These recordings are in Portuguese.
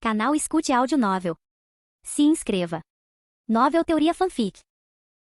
Canal Escute Áudio Novel. Se inscreva. Novel Teoria Fanfic.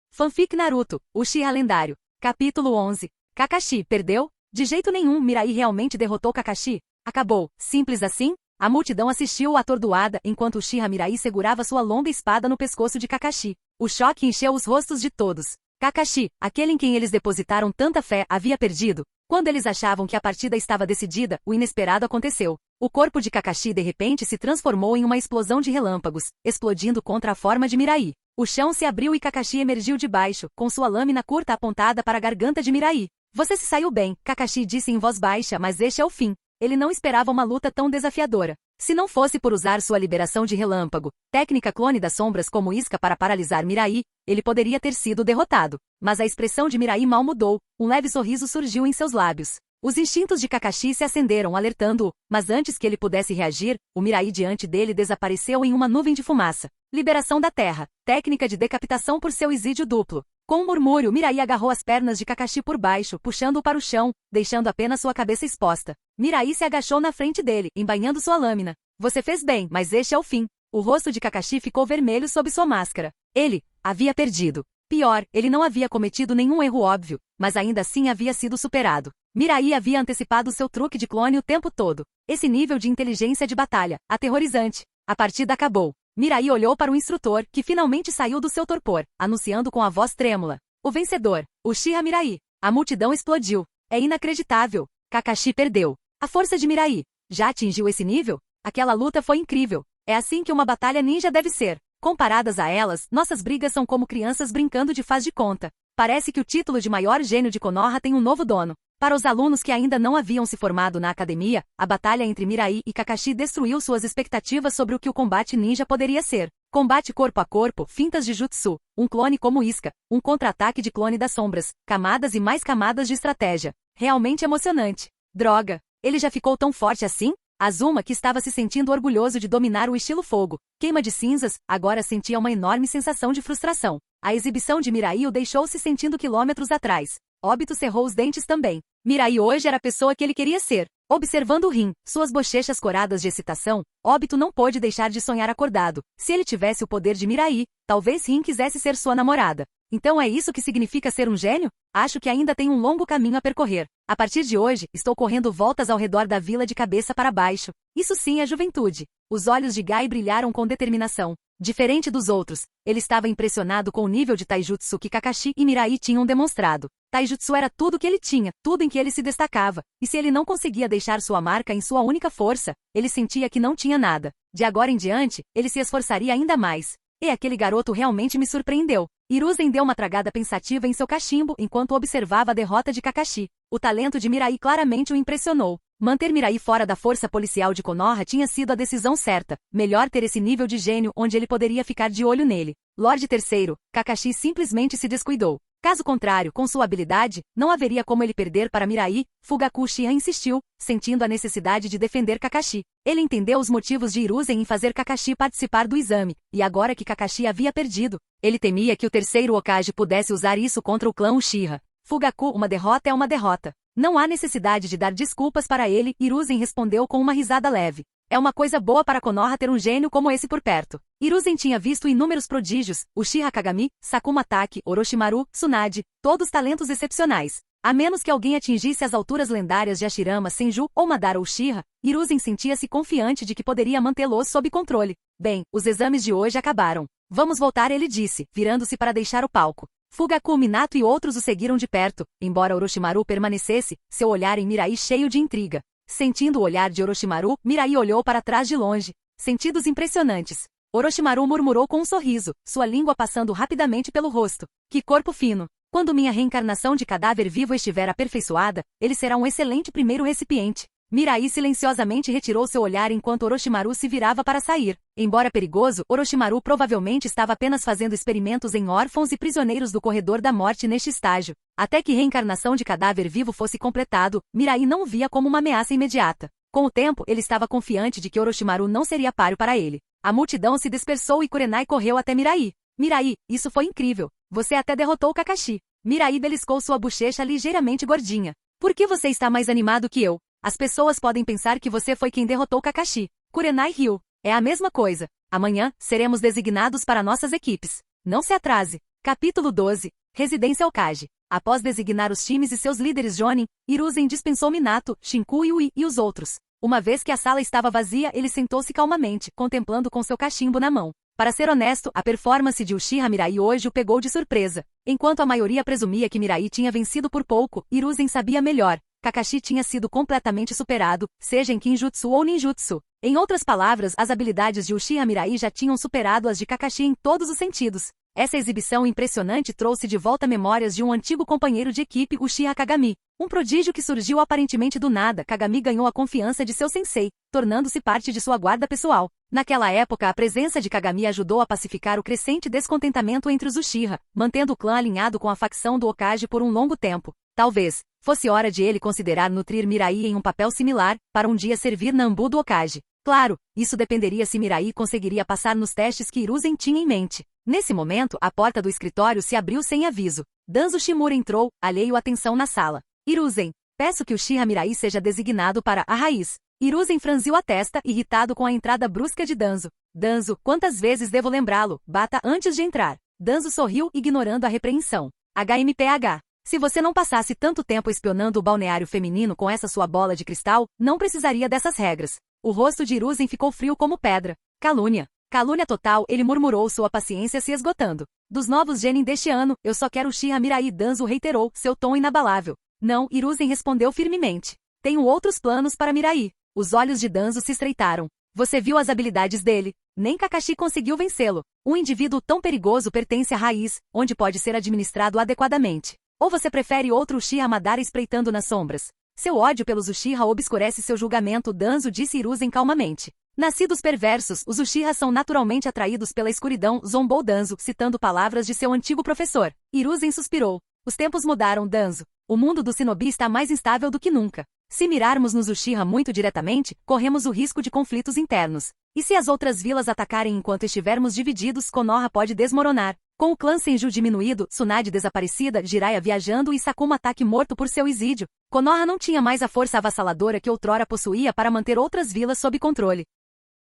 Fanfic Naruto, Uchiha Lendário. Capítulo 11. Kakashi, perdeu? De jeito nenhum, Mirai realmente derrotou Kakashi. Acabou. Simples assim? A multidão assistiu atordoada enquanto Uchiha Mirai segurava sua longa espada no pescoço de Kakashi. O choque encheu os rostos de todos. Kakashi, aquele em quem eles depositaram tanta fé, havia perdido. Quando eles achavam que a partida estava decidida, o inesperado aconteceu. O corpo de Kakashi de repente se transformou em uma explosão de relâmpagos, explodindo contra a forma de Mirai. O chão se abriu e Kakashi emergiu de baixo, com sua lâmina curta apontada para a garganta de Mirai. Você se saiu bem, Kakashi disse em voz baixa, mas este é o fim. Ele não esperava uma luta tão desafiadora. Se não fosse por usar sua liberação de relâmpago, técnica clone das sombras como isca para paralisar Mirai, ele poderia ter sido derrotado. Mas a expressão de Mirai mal mudou, um leve sorriso surgiu em seus lábios. Os instintos de Kakashi se acenderam alertando-o, mas antes que ele pudesse reagir, o Mirai diante dele desapareceu em uma nuvem de fumaça. Liberação da terra, técnica de decapitação por seu exídio duplo. Com um murmúrio, Mirai agarrou as pernas de Kakashi por baixo, puxando-o para o chão, deixando apenas sua cabeça exposta. Mirai se agachou na frente dele, embainhando sua lâmina. Você fez bem, mas este é o fim. O rosto de Kakashi ficou vermelho sob sua máscara. Ele havia perdido. Pior, ele não havia cometido nenhum erro óbvio, mas ainda assim havia sido superado. Mirai havia antecipado seu truque de clone o tempo todo. Esse nível de inteligência de batalha, aterrorizante. A partida acabou. Mirai olhou para o instrutor, que finalmente saiu do seu torpor, anunciando com a voz trêmula. O vencedor, Uchiha Mirai. A multidão explodiu. É inacreditável. Kakashi perdeu. A força de Mirai já atingiu esse nível? Aquela luta foi incrível. É assim que uma batalha ninja deve ser. Comparadas a elas, nossas brigas são como crianças brincando de faz de conta. Parece que o título de maior gênio de Konoha tem um novo dono. Para os alunos que ainda não haviam se formado na academia, a batalha entre Mirai e Kakashi destruiu suas expectativas sobre o que o combate ninja poderia ser. Combate corpo a corpo, fintas de jutsu, um clone como isca, um contra-ataque de clone das sombras, camadas e mais camadas de estratégia. Realmente emocionante. Droga, ele já ficou tão forte assim? Azuma, que estava se sentindo orgulhoso de dominar o estilo fogo, queima de cinzas, agora sentia uma enorme sensação de frustração. A exibição de Mirai o deixou se sentindo quilômetros atrás. Obito cerrou os dentes também. Mirai hoje era a pessoa que ele queria ser. Observando o Rin, suas bochechas coradas de excitação, Obito não pôde deixar de sonhar acordado. Se ele tivesse o poder de Mirai, talvez Rin quisesse ser sua namorada. Então é isso que significa ser um gênio? Acho que ainda tem um longo caminho a percorrer. A partir de hoje, estou correndo voltas ao redor da vila de cabeça para baixo. Isso sim é juventude. Os olhos de Gai brilharam com determinação. Diferente dos outros, ele estava impressionado com o nível de taijutsu que Kakashi e Mirai tinham demonstrado. Taijutsu era tudo que ele tinha, tudo em que ele se destacava, e se ele não conseguia deixar sua marca em sua única força, ele sentia que não tinha nada. De agora em diante, ele se esforçaria ainda mais. E aquele garoto realmente me surpreendeu. Hiruzen deu uma tragada pensativa em seu cachimbo enquanto observava a derrota de Kakashi. O talento de Mirai claramente o impressionou. Manter Mirai fora da força policial de Konoha tinha sido a decisão certa. Melhor ter esse nível de gênio onde ele poderia ficar de olho nele. Lorde III, Kakashi simplesmente se descuidou. Caso contrário, com sua habilidade, não haveria como ele perder para Mirai. Fugaku Uchiha insistiu, sentindo a necessidade de defender Kakashi. Ele entendeu os motivos de Hiruzen em fazer Kakashi participar do exame, e agora que Kakashi havia perdido, ele temia que o terceiro Hokage pudesse usar isso contra o clã Uchiha. Fugaku, uma derrota é uma derrota. Não há necessidade de dar desculpas para ele, Hiruzen respondeu com uma risada leve. É uma coisa boa para Konoha ter um gênio como esse por perto. Hiruzen tinha visto inúmeros prodígios, Uchiha Kagami, Sakuma Taki, Orochimaru, Tsunade, todos talentos excepcionais. A menos que alguém atingisse as alturas lendárias de Hashirama Senju ou Madara Uchiha, Hiruzen sentia-se confiante de que poderia mantê-los sob controle. Bem, os exames de hoje acabaram. Vamos voltar, ele disse, virando-se para deixar o palco. Fugaku, Minato e outros o seguiram de perto, embora Orochimaru permanecesse, seu olhar em Mirai cheio de intriga. Sentindo o olhar de Orochimaru, Mirai olhou para trás de longe. Sentidos impressionantes. Orochimaru murmurou com um sorriso, sua língua passando rapidamente pelo rosto. Que corpo fino! Quando minha reencarnação de cadáver vivo estiver aperfeiçoada, ele será um excelente primeiro recipiente. Mirai silenciosamente retirou seu olhar enquanto Orochimaru se virava para sair. Embora perigoso, Orochimaru provavelmente estava apenas fazendo experimentos em órfãos e prisioneiros do corredor da morte neste estágio. Até que reencarnação de cadáver vivo fosse completado, Mirai não o via como uma ameaça imediata. Com o tempo, ele estava confiante de que Orochimaru não seria páreo para ele. A multidão se dispersou e Kurenai correu até Mirai. Mirai, isso foi incrível. Você até derrotou Kakashi. Mirai beliscou sua bochecha ligeiramente gordinha. Por que você está mais animado que eu? As pessoas podem pensar que você foi quem derrotou Kakashi. Kurenai riu. É a mesma coisa. Amanhã, seremos designados para nossas equipes. Não se atrase. Capítulo 12. Residência Hokage. Após designar os times e seus líderes Jonin, Hiruzen dispensou Minato, Shinku Yui e os outros. Uma vez que a sala estava vazia, ele sentou-se calmamente, contemplando com seu cachimbo na mão. Para ser honesto, a performance de Uchiha Mirai hoje o pegou de surpresa. Enquanto a maioria presumia que Mirai tinha vencido por pouco, Hiruzen sabia melhor. Kakashi tinha sido completamente superado, seja em Kinjutsu ou Ninjutsu. Em outras palavras, as habilidades de Uchiha Mirai já tinham superado as de Kakashi em todos os sentidos. Essa exibição impressionante trouxe de volta memórias de um antigo companheiro de equipe, Uchiha Kagami. Um prodígio que surgiu aparentemente do nada, Kagami ganhou a confiança de seu sensei, tornando-se parte de sua guarda pessoal. Naquela época, a presença de Kagami ajudou a pacificar o crescente descontentamento entre os Uchiha, mantendo o clã alinhado com a facção do Hokage por um longo tempo. Talvez fosse hora de ele considerar nutrir Mirai em um papel similar, para um dia servir na Anbu do Hokage. Claro, isso dependeria se Mirai conseguiria passar nos testes que Hiruzen tinha em mente. Nesse momento, a porta do escritório se abriu sem aviso. Danzo Shimura entrou, alheio à tensão na sala. Hiruzen, peço que Uchiha Mirai seja designado para a raiz. Hiruzen franziu a testa, irritado com a entrada brusca de Danzo. Danzo, quantas vezes devo lembrá-lo? Bata antes de entrar. Danzo sorriu, ignorando a repreensão. HMPH. Se você não passasse tanto tempo espionando o balneário feminino com essa sua bola de cristal, não precisaria dessas regras. O rosto de Hiruzen ficou frio como pedra. Calúnia. Calúnia total, ele murmurou, sua paciência se esgotando. Dos novos genin deste ano, eu só quero Uchiha Mirai. Danzo reiterou, seu tom inabalável. Não, Hiruzen respondeu firmemente. Tenho outros planos para Mirai. Os olhos de Danzo se estreitaram. Você viu as habilidades dele? Nem Kakashi conseguiu vencê-lo. Um indivíduo tão perigoso pertence à raiz, onde pode ser administrado adequadamente. Ou você prefere outro Uchiha Madara espreitando nas sombras? Seu ódio pelos Uchiha obscurece seu julgamento, Danzo disse Hiruzen calmamente. Nascidos perversos, os Uchiha são naturalmente atraídos pela escuridão, zombou Danzo, citando palavras de seu antigo professor. Hiruzen suspirou. Os tempos mudaram, Danzo. O mundo do shinobi está mais instável do que nunca. Se mirarmos nos Uchiha muito diretamente, corremos o risco de conflitos internos. E se as outras vilas atacarem enquanto estivermos divididos, Konoha pode desmoronar. Com o clã Senju diminuído, Tsunade desaparecida, Jiraiya viajando e Sakuma Taki morto por seu isídio, Konoha não tinha mais a força avassaladora que outrora possuía para manter outras vilas sob controle.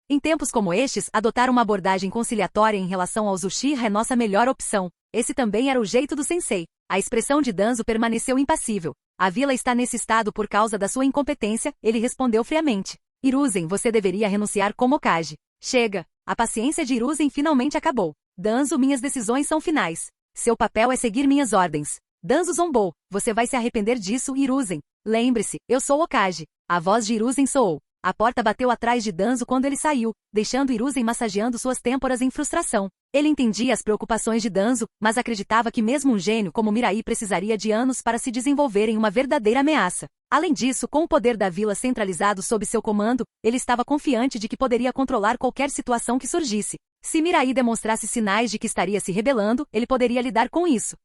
Em tempos como estes, adotar uma abordagem conciliatória em relação aos Uchiha é nossa melhor opção. Esse também era o jeito do sensei. A expressão de Danzo permaneceu impassível. A vila está nesse estado por causa da sua incompetência, ele respondeu friamente. Hiruzen, você deveria renunciar como Hokage. Chega. A paciência de Hiruzen finalmente acabou. Danzo, minhas decisões são finais. Seu papel é seguir minhas ordens. Danzo zombou. Você vai se arrepender disso, Hiruzen. Lembre-se, eu sou Hokage. A voz de Hiruzen soou. A porta bateu atrás de Danzo quando ele saiu, deixando Hiruzen massageando suas têmporas em frustração. Ele entendia as preocupações de Danzo, mas acreditava que mesmo um gênio como Mirai precisaria de anos para se desenvolver em uma verdadeira ameaça. Além disso, com o poder da vila centralizado sob seu comando, ele estava confiante de que poderia controlar qualquer situação que surgisse. Se Mirai demonstrasse sinais de que estaria se rebelando, ele poderia lidar com isso.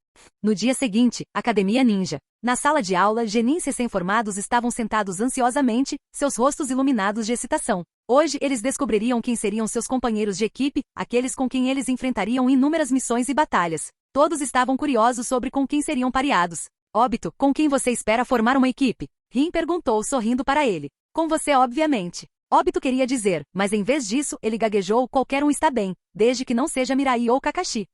No dia seguinte, Academia Ninja. Na sala de aula, genins recém-formados estavam sentados ansiosamente, seus rostos iluminados de excitação. Hoje, eles descobririam quem seriam seus companheiros de equipe, aqueles com quem eles enfrentariam inúmeras missões e batalhas. Todos estavam curiosos sobre com quem seriam pareados. Obito, com quem você espera formar uma equipe? Rin perguntou sorrindo para ele. Com você, obviamente. Obito queria dizer, mas em vez disso, ele gaguejou, qualquer um está bem, desde que não seja Mirai ou Kakashi.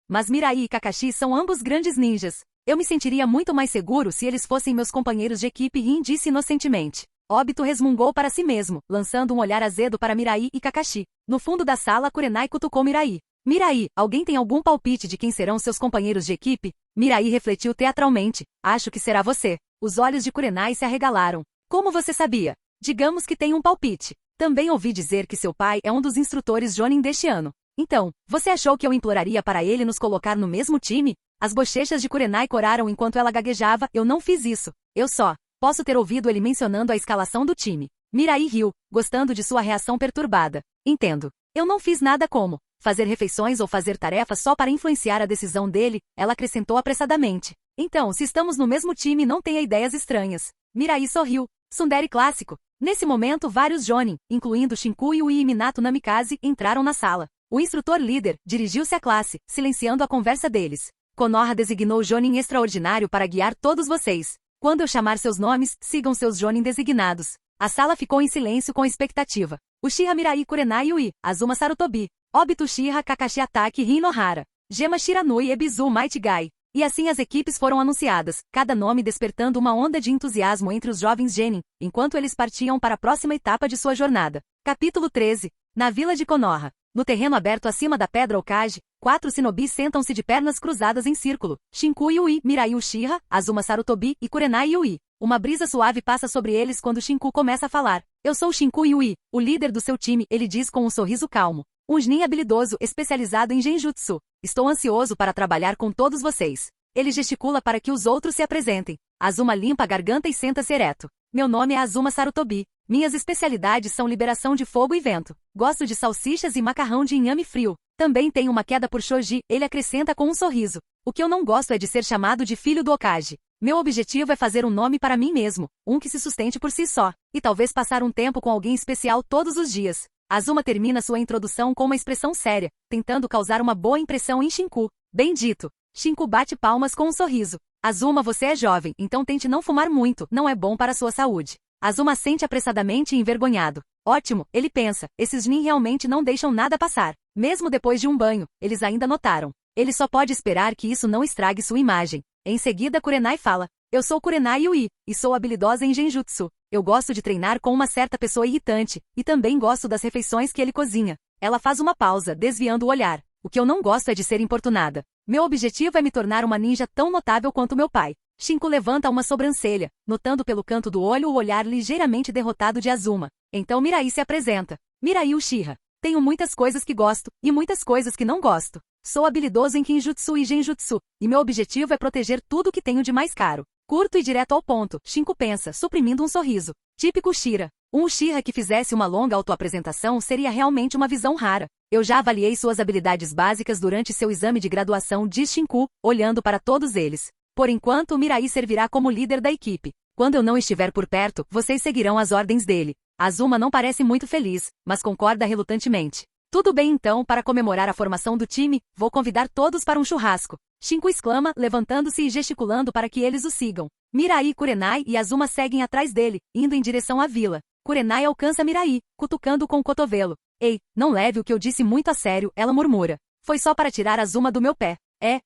Mas Mirai e Kakashi são ambos grandes ninjas. Eu me sentiria muito mais seguro se eles fossem meus companheiros de equipe, Rin disse inocentemente. Obito resmungou para si mesmo, lançando um olhar azedo para Mirai e Kakashi. No fundo da sala, Kurenai cutucou Mirai. Mirai, alguém tem algum palpite de quem serão seus companheiros de equipe? Mirai refletiu teatralmente. Acho que será você. Os olhos de Kurenai se arregalaram. Como você sabia? Digamos que tem um palpite. Também ouvi dizer que seu pai é um dos instrutores Jonin deste ano. Então, você achou que eu imploraria para ele nos colocar no mesmo time? As bochechas de Kurenai coraram enquanto ela gaguejava. Eu não fiz isso. Eu só posso ter ouvido ele mencionando a escalação do time. Mirai riu, gostando de sua reação perturbada. Entendo. Eu não fiz nada como fazer refeições ou fazer tarefas só para influenciar a decisão dele, ela acrescentou apressadamente. Então, se estamos no mesmo time, não tenha ideias estranhas. Mirai sorriu. Tsundere clássico. Nesse momento, vários Jonin, incluindo Shinku Yui e Minato Namikaze, entraram na sala. O instrutor líder dirigiu-se à classe, silenciando a conversa deles. Konoha designou Jonin extraordinário para guiar todos vocês. Quando eu chamar seus nomes, sigam seus Jonin designados. A sala ficou em silêncio com expectativa. Uchiha Mirai Kurenai Yui, Azuma Sarutobi, Obito Uchiha Kakashi Atake Hinohara, Gema Shiranui e Bizu Might Guy. E assim as equipes foram anunciadas, cada nome despertando uma onda de entusiasmo entre os jovens Genin, enquanto eles partiam para a próxima etapa de sua jornada. Capítulo 13. Na vila de Konoha. No terreno aberto acima da Pedra Okage, 4 shinobis sentam-se de pernas cruzadas em círculo. Shinku Yui, Mirai Uchiha, Azuma Sarutobi e Kurenai Yui. Uma brisa suave passa sobre eles quando Shinku começa a falar. Eu sou Shinku Yui, o líder do seu time, ele diz com um sorriso calmo. Um Chunin habilidoso, especializado em Genjutsu. Estou ansioso para trabalhar com todos vocês. Ele gesticula para que os outros se apresentem. Azuma limpa a garganta e senta-se ereto. Meu nome é Azuma Sarutobi. Minhas especialidades são liberação de fogo e vento. Gosto de salsichas e macarrão de inhame frio. Também tenho uma queda por shoji, ele acrescenta com um sorriso. O que eu não gosto é de ser chamado de filho do Okage. Meu objetivo é fazer um nome para mim mesmo, um que se sustente por si só, e talvez passar um tempo com alguém especial todos os dias. Azuma termina sua introdução com uma expressão séria, tentando causar uma boa impressão em Shinku. Bem dito. Shinku bate palmas com um sorriso. Azuma, você é jovem, então tente não fumar muito, não é bom para sua saúde. Azuma sente apressadamente e envergonhado. Ótimo, ele pensa, esses Chunin realmente não deixam nada passar. Mesmo depois de um banho, eles ainda notaram. Ele só pode esperar que isso não estrague sua imagem. Em seguida Kurenai fala. Eu sou Kurenai Yui, e sou habilidosa em Genjutsu. Eu gosto de treinar com uma certa pessoa irritante, e também gosto das refeições que ele cozinha. Ela faz uma pausa, desviando o olhar. O que eu não gosto é de ser importunada. Meu objetivo é me tornar uma ninja tão notável quanto meu pai. Shinku levanta uma sobrancelha, notando pelo canto do olho o olhar ligeiramente derrotado de Azuma. Então Mirai se apresenta. Mirai Uchiha. Tenho muitas coisas que gosto, e muitas coisas que não gosto. Sou habilidoso em Kinjutsu e Genjutsu, e meu objetivo é proteger tudo que tenho de mais caro. Curto e direto ao ponto, Shinku pensa, suprimindo um sorriso. Típico Uchiha. Um Uchiha que fizesse uma longa autoapresentação seria realmente uma visão rara. Eu já avaliei suas habilidades básicas durante seu exame de graduação, diz Shinku, olhando para todos eles. Por enquanto, Mirai servirá como líder da equipe. Quando eu não estiver por perto, vocês seguirão as ordens dele. Azuma não parece muito feliz, mas concorda relutantemente. Tudo bem então, para comemorar a formação do time, vou convidar todos para um churrasco. Shinku exclama, levantando-se e gesticulando para que eles o sigam. Mirai, Kurenai e Azuma seguem atrás dele, indo em direção à vila. Kurenai alcança Mirai, cutucando com o cotovelo. Ei, não leve o que eu disse muito a sério, ela murmura. Foi só para tirar Azuma do meu pé.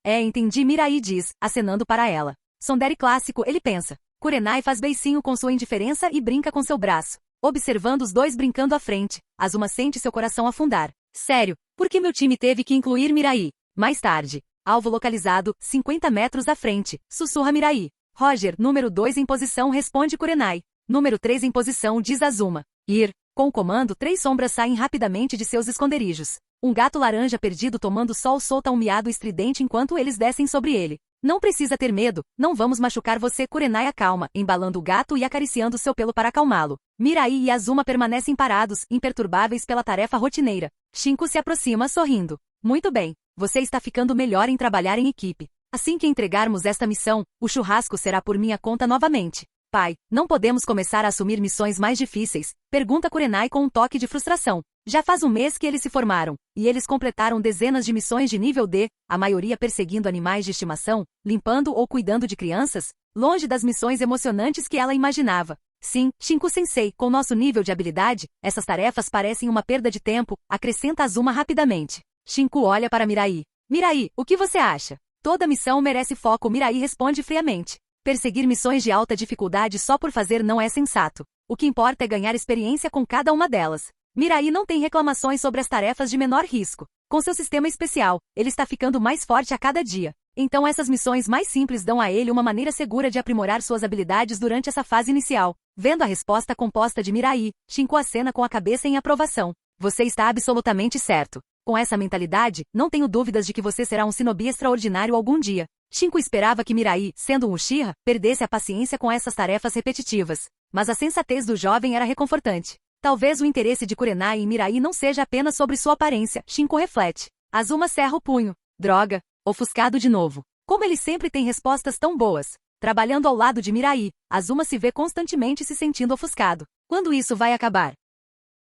Entendi, Mirai diz, acenando para ela. Tsundere clássico, ele pensa. Kurenai faz beicinho com sua indiferença e brinca com seu braço. Observando os dois brincando à frente, Azuma sente seu coração afundar. Sério, por que meu time teve que incluir Mirai? Mais tarde. Alvo localizado, 50 metros à frente, sussurra Mirai. Roger, número 2 em posição, responde Kurenai. Número 3 em posição, diz Azuma. Ir. Com o comando, 3 sombras saem rapidamente de seus esconderijos. Um gato laranja perdido tomando sol solta um miado estridente enquanto eles descem sobre ele. Não precisa ter medo, não vamos machucar você, Kurenai acalma, embalando o gato e acariciando seu pelo para acalmá-lo. Mirai e Azuma permanecem parados, imperturbáveis pela tarefa rotineira. Shinku se aproxima sorrindo. Muito bem, você está ficando melhor em trabalhar em equipe. Assim que entregarmos esta missão, o churrasco será por minha conta novamente. Pai, não podemos começar a assumir missões mais difíceis? Pergunta Kurenai com um toque de frustração. Já faz um mês que eles se formaram, e eles completaram dezenas de missões de nível D, a maioria perseguindo animais de estimação, limpando ou cuidando de crianças, longe das missões emocionantes que ela imaginava. Sim, Shinku-sensei, com nosso nível de habilidade, essas tarefas parecem uma perda de tempo, acrescenta Azuma rapidamente. Shinku olha para Mirai. Mirai, o que você acha? Toda missão merece foco, Mirai responde friamente. Perseguir missões de alta dificuldade só por fazer não é sensato. O que importa é ganhar experiência com cada uma delas. Mirai não tem reclamações sobre as tarefas de menor risco. Com seu sistema especial, ele está ficando mais forte a cada dia. Então essas missões mais simples dão a ele uma maneira segura de aprimorar suas habilidades durante essa fase inicial. Vendo a resposta composta de Mirai, Shinku acena com a cabeça em aprovação. Você está absolutamente certo. Com essa mentalidade, não tenho dúvidas de que você será um shinobi extraordinário algum dia. Shinku esperava que Mirai, sendo um Uchiha, perdesse a paciência com essas tarefas repetitivas. Mas a sensatez do jovem era reconfortante. Talvez o interesse de Kurenai em Mirai não seja apenas sobre sua aparência, Shinku reflete. Azuma cerra o punho. Droga, ofuscado de novo. Como ele sempre tem respostas tão boas. Trabalhando ao lado de Mirai, Azuma se vê constantemente se sentindo ofuscado. Quando isso vai acabar?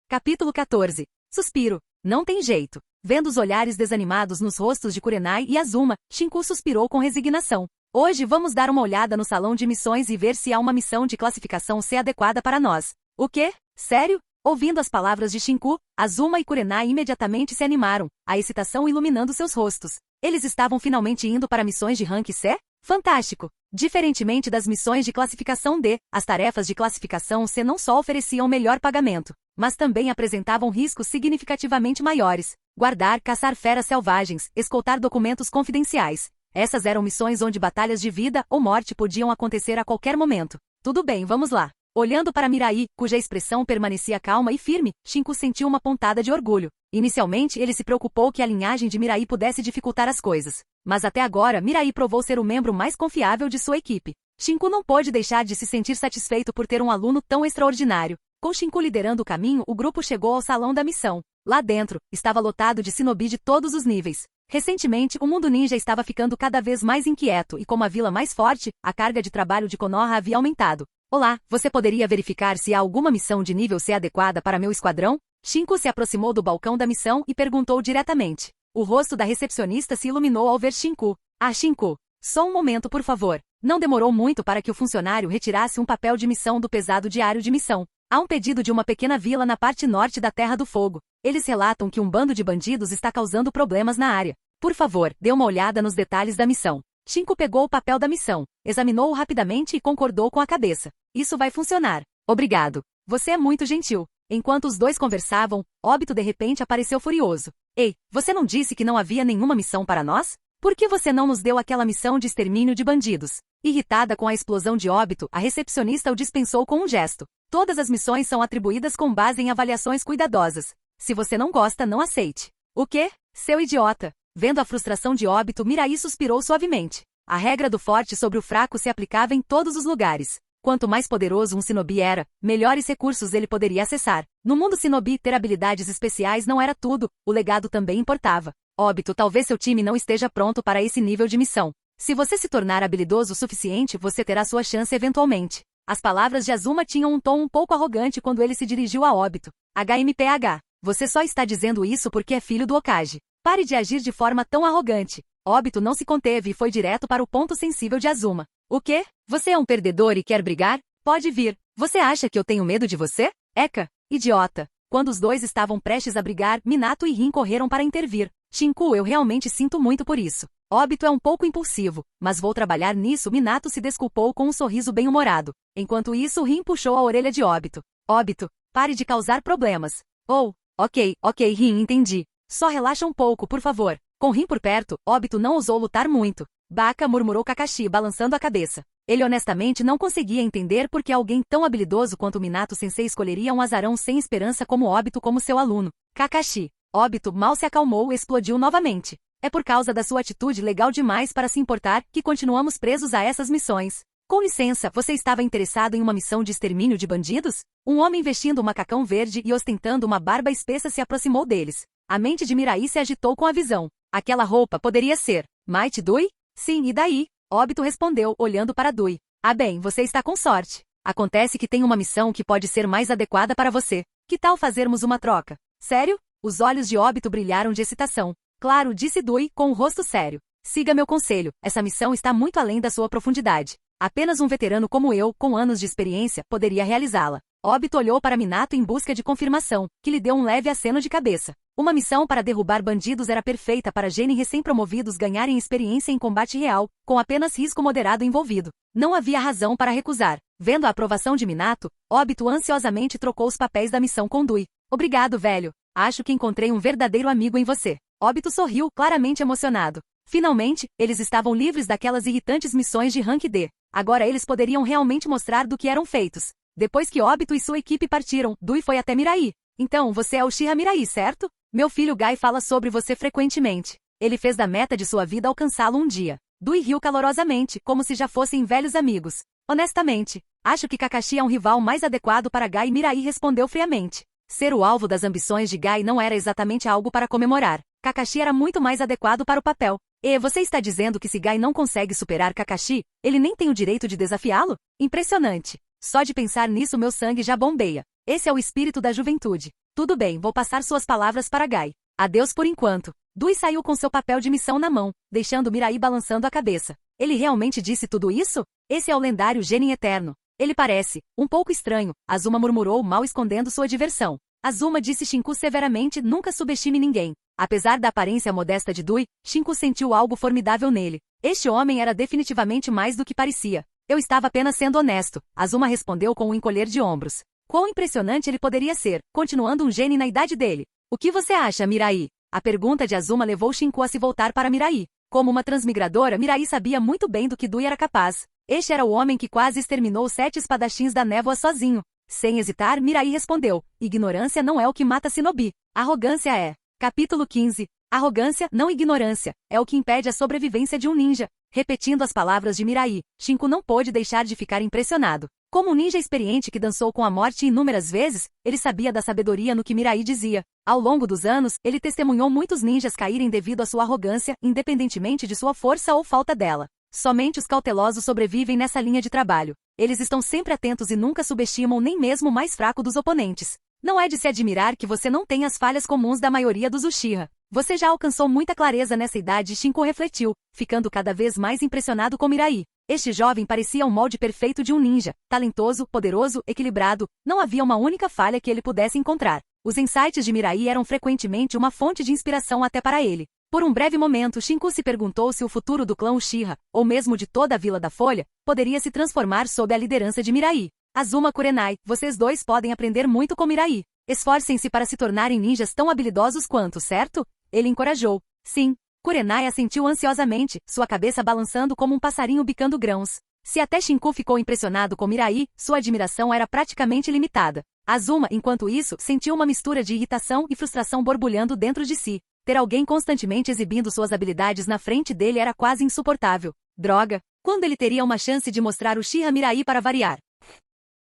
Capítulo 14. Suspiro. Não tem jeito. Vendo os olhares desanimados nos rostos de Kurenai e Azuma, Shinku suspirou com resignação. Hoje vamos dar uma olhada no salão de missões e ver se há uma missão de classificação C adequada para nós. O quê? Sério? Ouvindo as palavras de Shinku, Azuma e Kurenai imediatamente se animaram, a excitação iluminando seus rostos. Eles estavam finalmente indo para missões de rank C? Fantástico! Diferentemente das missões de classificação D, as tarefas de classificação C não só ofereciam melhor pagamento, mas também apresentavam riscos significativamente maiores. Guardar, caçar feras selvagens, escoltar documentos confidenciais. Essas eram missões onde batalhas de vida ou morte podiam acontecer a qualquer momento. Tudo bem, vamos lá. Olhando para Mirai, cuja expressão permanecia calma e firme, Shinku sentiu uma pontada de orgulho. Inicialmente ele se preocupou que a linhagem de Mirai pudesse dificultar as coisas. Mas até agora Mirai provou ser o membro mais confiável de sua equipe. Shinku não pôde deixar de se sentir satisfeito por ter um aluno tão extraordinário. Com Shinku liderando o caminho, o grupo chegou ao salão da missão. Lá dentro, estava lotado de shinobi de todos os níveis. Recentemente, o mundo ninja estava ficando cada vez mais inquieto e como a vila mais forte, a carga de trabalho de Konoha havia aumentado. Olá, você poderia verificar se há alguma missão de nível C adequada para meu esquadrão? Shinku se aproximou do balcão da missão e perguntou diretamente. O rosto da recepcionista se iluminou ao ver Shinku. Ah, Shinku. Só um momento, por favor. Não demorou muito para que o funcionário retirasse um papel de missão do pesado diário de missão. Há um pedido de uma pequena vila na parte norte da Terra do Fogo. Eles relatam que um bando de bandidos está causando problemas na área. Por favor, dê uma olhada nos detalhes da missão. Shinku pegou o papel da missão, examinou-o rapidamente e concordou com a cabeça. Isso vai funcionar. Obrigado. Você é muito gentil. Enquanto os dois conversavam, Obito de repente apareceu furioso. Ei, você não disse que não havia nenhuma missão para nós? Por que você não nos deu aquela missão de extermínio de bandidos? Irritada com a explosão de Obito, a recepcionista o dispensou com um gesto. Todas as missões são atribuídas com base em avaliações cuidadosas. Se você não gosta, não aceite. O quê? Seu idiota. Vendo a frustração de Obito, Mirai suspirou suavemente. A regra do forte sobre o fraco se aplicava em todos os lugares. Quanto mais poderoso um shinobi era, melhores recursos ele poderia acessar. No mundo shinobi, ter habilidades especiais não era tudo, o legado também importava. Obito, talvez seu time não esteja pronto para esse nível de missão. Se você se tornar habilidoso o suficiente, você terá sua chance eventualmente. As palavras de Azuma tinham um tom um pouco arrogante quando ele se dirigiu a Obito. HMPH. Você só está dizendo isso porque é filho do Hokage. Pare de agir de forma tão arrogante. Obito não se conteve e foi direto para o ponto sensível de Azuma. O quê? Você é um perdedor e quer brigar? Pode vir. Você acha que eu tenho medo de você? Eka, idiota. Quando os dois estavam prestes a brigar, Minato e Rin correram para intervir. Shinku, eu realmente sinto muito por isso. Obito é um pouco impulsivo, mas vou trabalhar nisso. Minato se desculpou com um sorriso bem-humorado. Enquanto isso, Rin puxou a orelha de Obito. Obito, pare de causar problemas. Oh, ok, Rin, entendi. Só relaxa um pouco, por favor. Com Rin por perto, Obito não ousou lutar muito. Baka, murmurou Kakashi, balançando a cabeça. Ele honestamente não conseguia entender por que alguém tão habilidoso quanto Minato-sensei escolheria um azarão sem esperança como Obito como seu aluno. Kakashi. Obito mal se acalmou e explodiu novamente. É por causa da sua atitude legal demais para se importar que continuamos presos a essas missões. Com licença, você estava interessado em uma missão de extermínio de bandidos? Um homem vestindo um macacão verde e ostentando uma barba espessa se aproximou deles. A mente de Mirai se agitou com a visão. Aquela roupa poderia ser Might Dui? Sim, e daí? Obito respondeu, olhando para Dui. Ah bem, você está com sorte. Acontece que tem uma missão que pode ser mais adequada para você. Que tal fazermos uma troca? Sério? Os olhos de Obito brilharam de excitação. Claro, disse Dui, com o rosto sério. Siga meu conselho, essa missão está muito além da sua profundidade. Apenas um veterano como eu, com anos de experiência, poderia realizá-la. Obito olhou para Minato em busca de confirmação, que lhe deu um leve aceno de cabeça. Uma missão para derrubar bandidos era perfeita para genin recém-promovidos ganharem experiência em combate real, com apenas risco moderado envolvido. Não havia razão para recusar. Vendo a aprovação de Minato, Obito ansiosamente trocou os papéis da missão com Dui. Obrigado, velho. Acho que encontrei um verdadeiro amigo em você. Obito sorriu, claramente emocionado. Finalmente, eles estavam livres daquelas irritantes missões de rank D. Agora eles poderiam realmente mostrar do que eram feitos. Depois que Obito e sua equipe partiram, Dui foi até Mirai. Então, você é o Uchiha Mirai, certo? Meu filho Gai fala sobre você frequentemente. Ele fez da meta de sua vida alcançá-lo um dia. Dui riu calorosamente, como se já fossem velhos amigos. Honestamente, acho que Kakashi é um rival mais adequado para Gai. Mirai respondeu friamente. Ser o alvo das ambições de Gai não era exatamente algo para comemorar. Kakashi era muito mais adequado para o papel. E você está dizendo que se Gai não consegue superar Kakashi, ele nem tem o direito de desafiá-lo? Impressionante. Só de pensar nisso meu sangue já bombeia. Esse é o espírito da juventude. Tudo bem, vou passar suas palavras para Gai. Adeus por enquanto. Dui saiu com seu papel de missão na mão, deixando Mirai balançando a cabeça. Ele realmente disse tudo isso? Esse é o lendário genin eterno. Ele parece um pouco estranho, Azuma murmurou, mal escondendo sua diversão. Azuma disse Shinku severamente, nunca subestime ninguém. Apesar da aparência modesta de Dui, Shinku sentiu algo formidável nele. Este homem era definitivamente mais do que parecia. Eu estava apenas sendo honesto, Azuma respondeu com um encolher de ombros. Quão impressionante ele poderia ser, continuando um gênio na idade dele. O que você acha, Mirai? A pergunta de Azuma levou Shinku a se voltar para Mirai. Como uma transmigradora, Mirai sabia muito bem do que Dui era capaz. Este era o homem que quase exterminou os 7 espadachins da névoa sozinho. Sem hesitar, Mirai respondeu, ignorância não é o que mata Shinobi. Arrogância é. Capítulo 15. Arrogância, não ignorância, é o que impede a sobrevivência de um ninja. Repetindo as palavras de Mirai, Shinku não pôde deixar de ficar impressionado. Como um ninja experiente que dançou com a morte inúmeras vezes, ele sabia da sabedoria no que Mirai dizia. Ao longo dos anos, ele testemunhou muitos ninjas caírem devido à sua arrogância, independentemente de sua força ou falta dela. Somente os cautelosos sobrevivem nessa linha de trabalho. Eles estão sempre atentos e nunca subestimam nem mesmo o mais fraco dos oponentes. Não é de se admirar que você não tenha as falhas comuns da maioria dos Uchiha. Você já alcançou muita clareza nessa idade, Shinku refletiu, ficando cada vez mais impressionado com Mirai. Este jovem parecia um molde perfeito de um ninja, talentoso, poderoso, equilibrado, não havia uma única falha que ele pudesse encontrar. Os insights de Mirai eram frequentemente uma fonte de inspiração até para ele. Por um breve momento, Shinku se perguntou se o futuro do clã Uchiha, ou mesmo de toda a Vila da Folha, poderia se transformar sob a liderança de Mirai. Azuma Kurenai, vocês dois podem aprender muito com Mirai. Esforcem-se para se tornarem ninjas tão habilidosos quanto, certo? Ele encorajou. Sim. Kurenai assentiu ansiosamente, sua cabeça balançando como um passarinho bicando grãos. Se até Shinku ficou impressionado com Mirai, sua admiração era praticamente limitada. Azuma, enquanto isso, sentiu uma mistura de irritação e frustração borbulhando dentro de si. Ter alguém constantemente exibindo suas habilidades na frente dele era quase insuportável. Droga! Quando ele teria uma chance de mostrar o Uchiha Mirai para variar?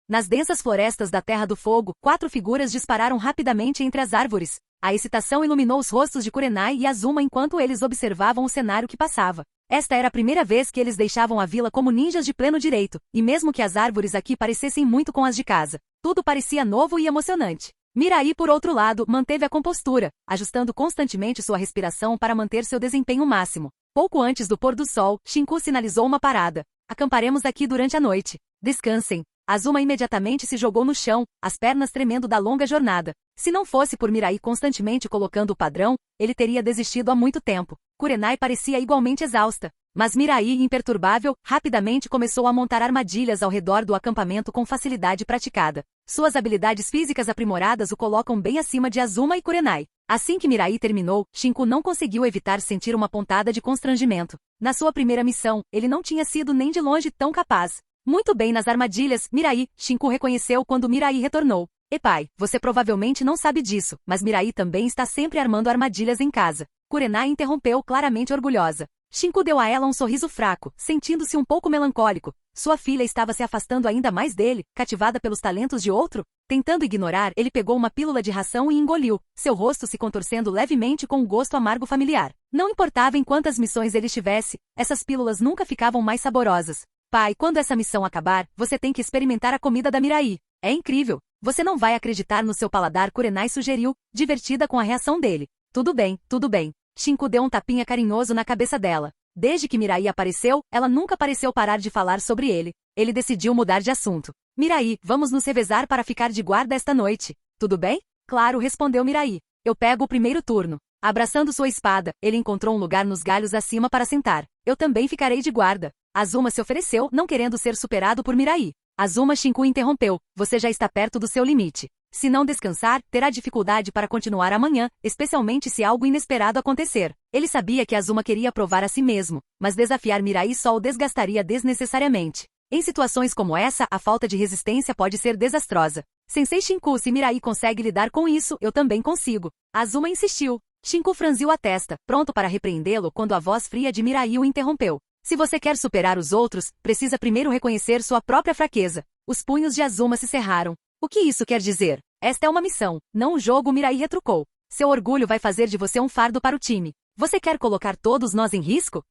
Nas densas florestas da Terra do Fogo, 4 figuras dispararam rapidamente entre as árvores. A excitação iluminou os rostos de Kurenai e Azuma enquanto eles observavam o cenário que passava. Esta era a primeira vez que eles deixavam a vila como ninjas de pleno direito, e mesmo que as árvores aqui parecessem muito com as de casa, tudo parecia novo e emocionante. Mirai, por outro lado, manteve a compostura, ajustando constantemente sua respiração para manter seu desempenho máximo. Pouco antes do pôr do sol, Shinku sinalizou uma parada. Acamparemos aqui durante a noite. Descansem. Azuma imediatamente se jogou no chão, as pernas tremendo da longa jornada. Se não fosse por Mirai constantemente colocando o padrão, ele teria desistido há muito tempo. Kurenai parecia igualmente exausta. Mas Mirai, imperturbável, rapidamente começou a montar armadilhas ao redor do acampamento com facilidade praticada. Suas habilidades físicas aprimoradas o colocam bem acima de Azuma e Kurenai. Assim que Mirai terminou, Shinku não conseguiu evitar sentir uma pontada de constrangimento. Na sua primeira missão, ele não tinha sido nem de longe tão capaz. Muito bem nas armadilhas, Mirai, Shinku reconheceu quando Mirai retornou. Pai, você provavelmente não sabe disso, mas Mirai também está sempre armando armadilhas em casa. Kurenai interrompeu, claramente orgulhosa. Shinku deu a ela um sorriso fraco, sentindo-se um pouco melancólico. Sua filha estava se afastando ainda mais dele, cativada pelos talentos de outro? Tentando ignorar, ele pegou uma pílula de ração e engoliu, seu rosto se contorcendo levemente com um gosto amargo familiar. Não importava em quantas missões ele estivesse, essas pílulas nunca ficavam mais saborosas. Pai, quando essa missão acabar, você tem que experimentar a comida da Mirai. É incrível. Você não vai acreditar no seu paladar, Kurenai sugeriu, divertida com a reação dele. Tudo bem, tudo bem. Shinku deu um tapinha carinhoso na cabeça dela. Desde que Mirai apareceu, ela nunca pareceu parar de falar sobre ele. Ele decidiu mudar de assunto. Mirai, vamos nos revezar para ficar de guarda esta noite. Tudo bem? Claro, respondeu Mirai. Eu pego o primeiro turno. Abraçando sua espada, ele encontrou um lugar nos galhos acima para sentar. Eu também ficarei de guarda. Azuma se ofereceu, não querendo ser superado por Mirai. Azuma Shinku interrompeu. Você já está perto do seu limite. Se não descansar, terá dificuldade para continuar amanhã, especialmente se algo inesperado acontecer. Ele sabia que Azuma queria provar a si mesmo, mas desafiar Mirai só o desgastaria desnecessariamente. Em situações como essa, a falta de resistência pode ser desastrosa. Sensei Shinku, se Mirai consegue lidar com isso, eu também consigo. Azuma insistiu. Shinku franziu a testa, pronto para repreendê-lo quando a voz fria de Mirai o interrompeu. Se você quer superar os outros, precisa primeiro reconhecer sua própria fraqueza. Os punhos de Azuma se cerraram. O que isso quer dizer? Esta é uma missão, não um jogo, Mirai retrucou. Seu orgulho vai fazer de você um fardo para o time. Você quer colocar todos nós em risco?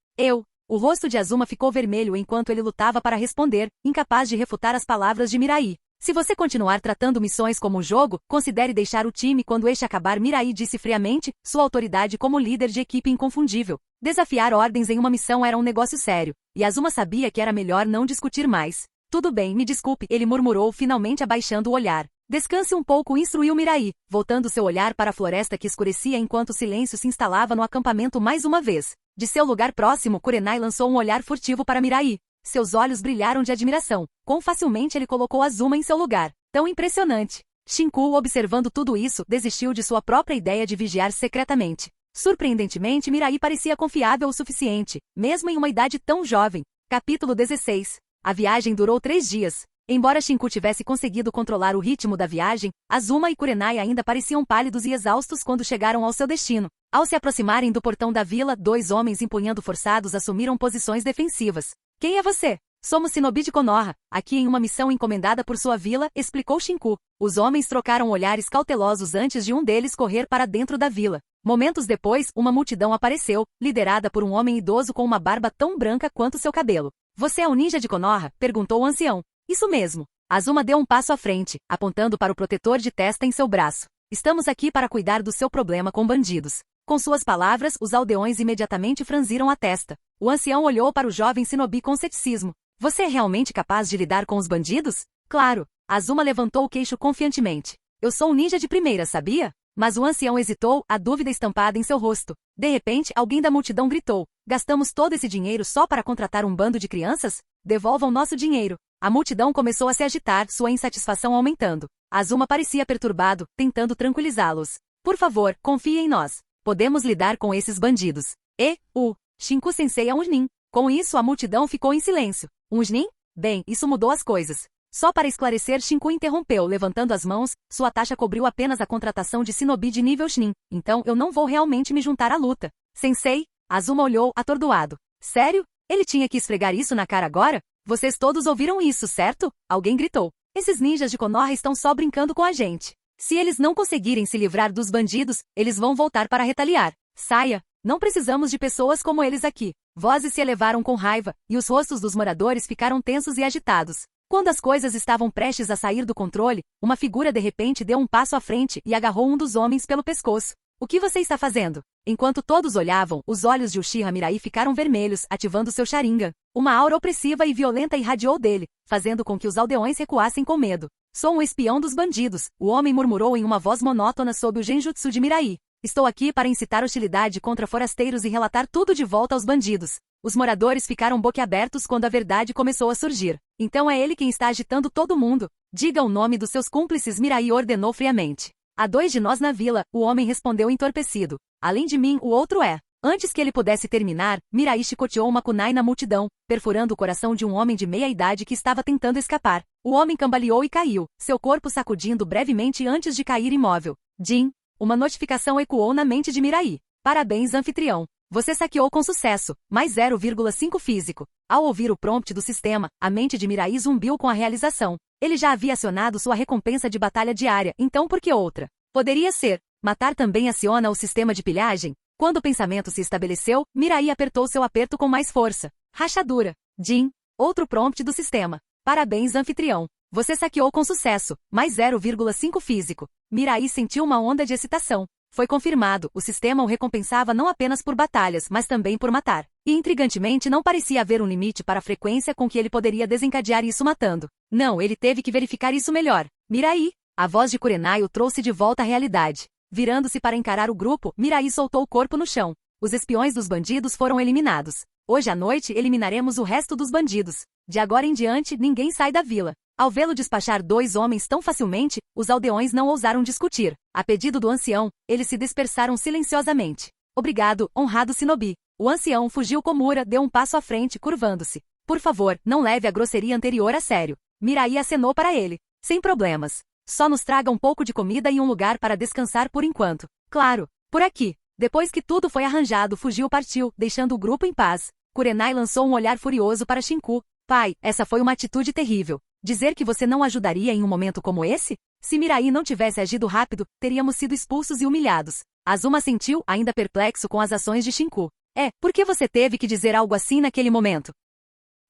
O rosto de Azuma ficou vermelho enquanto ele lutava para responder, incapaz de refutar as palavras de Mirai. Se você continuar tratando missões como um jogo, considere deixar o time quando este acabar, Mirai disse friamente, sua autoridade como líder de equipe inconfundível. Desafiar ordens em uma missão era um negócio sério, e Azuma sabia que era melhor não discutir mais. Tudo bem, me desculpe, ele murmurou, finalmente abaixando o olhar. Descanse um pouco, instruiu Mirai, voltando seu olhar para a floresta que escurecia enquanto o silêncio se instalava no acampamento mais uma vez. De seu lugar próximo, Kurenai lançou um olhar furtivo para Mirai. Seus olhos brilharam de admiração. Quão facilmente ele colocou Azuma em seu lugar. Tão impressionante. Shinku, observando tudo isso, desistiu de sua própria ideia de vigiar secretamente. Surpreendentemente, Mirai parecia confiável o suficiente, mesmo em uma idade tão jovem. Capítulo 16. A viagem durou 3 dias. Embora Shinku tivesse conseguido controlar o ritmo da viagem, Azuma e Kurenai ainda pareciam pálidos e exaustos quando chegaram ao seu destino. Ao se aproximarem do portão da vila, 2 homens empunhando forçados assumiram posições defensivas. Quem é você? Somos Shinobi de Konoha, aqui em uma missão encomendada por sua vila, explicou Shinku. Os homens trocaram olhares cautelosos antes de um deles correr para dentro da vila. Momentos depois, uma multidão apareceu, liderada por um homem idoso com uma barba tão branca quanto seu cabelo. Você é o ninja de Konoha? Perguntou o ancião. Isso mesmo. Azuma deu um passo à frente, apontando para o protetor de testa em seu braço. Estamos aqui para cuidar do seu problema com bandidos. Com suas palavras, os aldeões imediatamente franziram a testa. O ancião olhou para o jovem Shinobi com ceticismo. Você é realmente capaz de lidar com os bandidos? Claro. Azuma levantou o queixo confiantemente. Eu sou um ninja de primeira, sabia? Mas o ancião hesitou, a dúvida estampada em seu rosto. De repente, alguém da multidão gritou. Gastamos todo esse dinheiro só para contratar um bando de crianças? Devolvam nosso dinheiro. A multidão começou a se agitar, sua insatisfação aumentando. Azuma parecia perturbado, tentando tranquilizá-los. Por favor, confie em nós. Podemos lidar com esses bandidos. Shinku-sensei é um Chunin. Com isso, a multidão ficou em silêncio. Um Chunin? Bem, isso mudou as coisas. Só para esclarecer, Shinku interrompeu, levantando as mãos, sua taxa cobriu apenas a contratação de Shinobi de nível Chunin. Então eu não vou realmente me juntar à luta. Sensei? Azuma olhou, atordoado. Sério? Ele tinha que esfregar isso na cara agora? Vocês todos ouviram isso, certo? Alguém gritou. Esses ninjas de Konoha estão só brincando com a gente. Se eles não conseguirem se livrar dos bandidos, eles vão voltar para retaliar. Saia! Não precisamos de pessoas como eles aqui. Vozes se elevaram com raiva, e os rostos dos moradores ficaram tensos e agitados. Quando as coisas estavam prestes a sair do controle, uma figura de repente deu um passo à frente e agarrou um dos homens pelo pescoço. O que você está fazendo? Enquanto todos olhavam, os olhos de Uchiha Mirai ficaram vermelhos, ativando seu Sharingan. Uma aura opressiva e violenta irradiou dele, fazendo com que os aldeões recuassem com medo. Sou um espião dos bandidos, o homem murmurou em uma voz monótona sob o genjutsu de Mirai. Estou aqui para incitar hostilidade contra forasteiros e relatar tudo de volta aos bandidos. Os moradores ficaram boquiabertos quando a verdade começou a surgir. Então é ele quem está agitando todo mundo. Diga o nome dos seus cúmplices, Mirai ordenou friamente. Há 2 de nós na vila, o homem respondeu entorpecido. Além de mim, o outro é. Antes que ele pudesse terminar, Mirai chicoteou uma kunai na multidão, perfurando o coração de um homem de meia-idade que estava tentando escapar. O homem cambaleou e caiu, seu corpo sacudindo brevemente antes de cair imóvel. Jin. Uma notificação ecoou na mente de Mirai. Parabéns, anfitrião. Você saqueou com sucesso, mais 0,5 físico. Ao ouvir o prompt do sistema, a mente de Mirai zumbiu com a realização. Ele já havia acionado sua recompensa de batalha diária, então por que outra? Poderia ser. Matar também aciona o sistema de pilhagem? Quando o pensamento se estabeleceu, Mirai apertou seu aperto com mais força. Rachadura. Jin. Outro prompt do sistema. Parabéns, anfitrião. Você saqueou com sucesso, mais 0,5 físico. Mirai sentiu uma onda de excitação. Foi confirmado, o sistema o recompensava não apenas por batalhas, mas também por matar. E intrigantemente não parecia haver um limite para a frequência com que ele poderia desencadear isso matando. Não, ele teve que verificar isso melhor. Mirai! A voz de Kurenai o trouxe de volta à realidade. Virando-se para encarar o grupo, Mirai soltou o corpo no chão. Os espiões dos bandidos foram eliminados. Hoje à noite eliminaremos o resto dos bandidos. De agora em diante, ninguém sai da vila. Ao vê-lo despachar 2 homens tão facilmente, os aldeões não ousaram discutir. A pedido do ancião, eles se dispersaram silenciosamente. Obrigado, honrado Shinobi. O ancião fugiu Komura, deu um passo à frente, curvando-se. Por favor, não leve a grosseria anterior a sério. Mirai acenou para ele. Sem problemas. Só nos traga um pouco de comida e um lugar para descansar por enquanto. Claro, por aqui. Depois que tudo foi arranjado, partiu, deixando o grupo em paz. Kurenai lançou um olhar furioso para Shinku. Pai, essa foi uma atitude terrível. Dizer que você não ajudaria em um momento como esse? Se Mirai não tivesse agido rápido, teríamos sido expulsos e humilhados. Azuma sentiu, ainda perplexo com as ações de Shinku. Por que você teve que dizer algo assim naquele momento?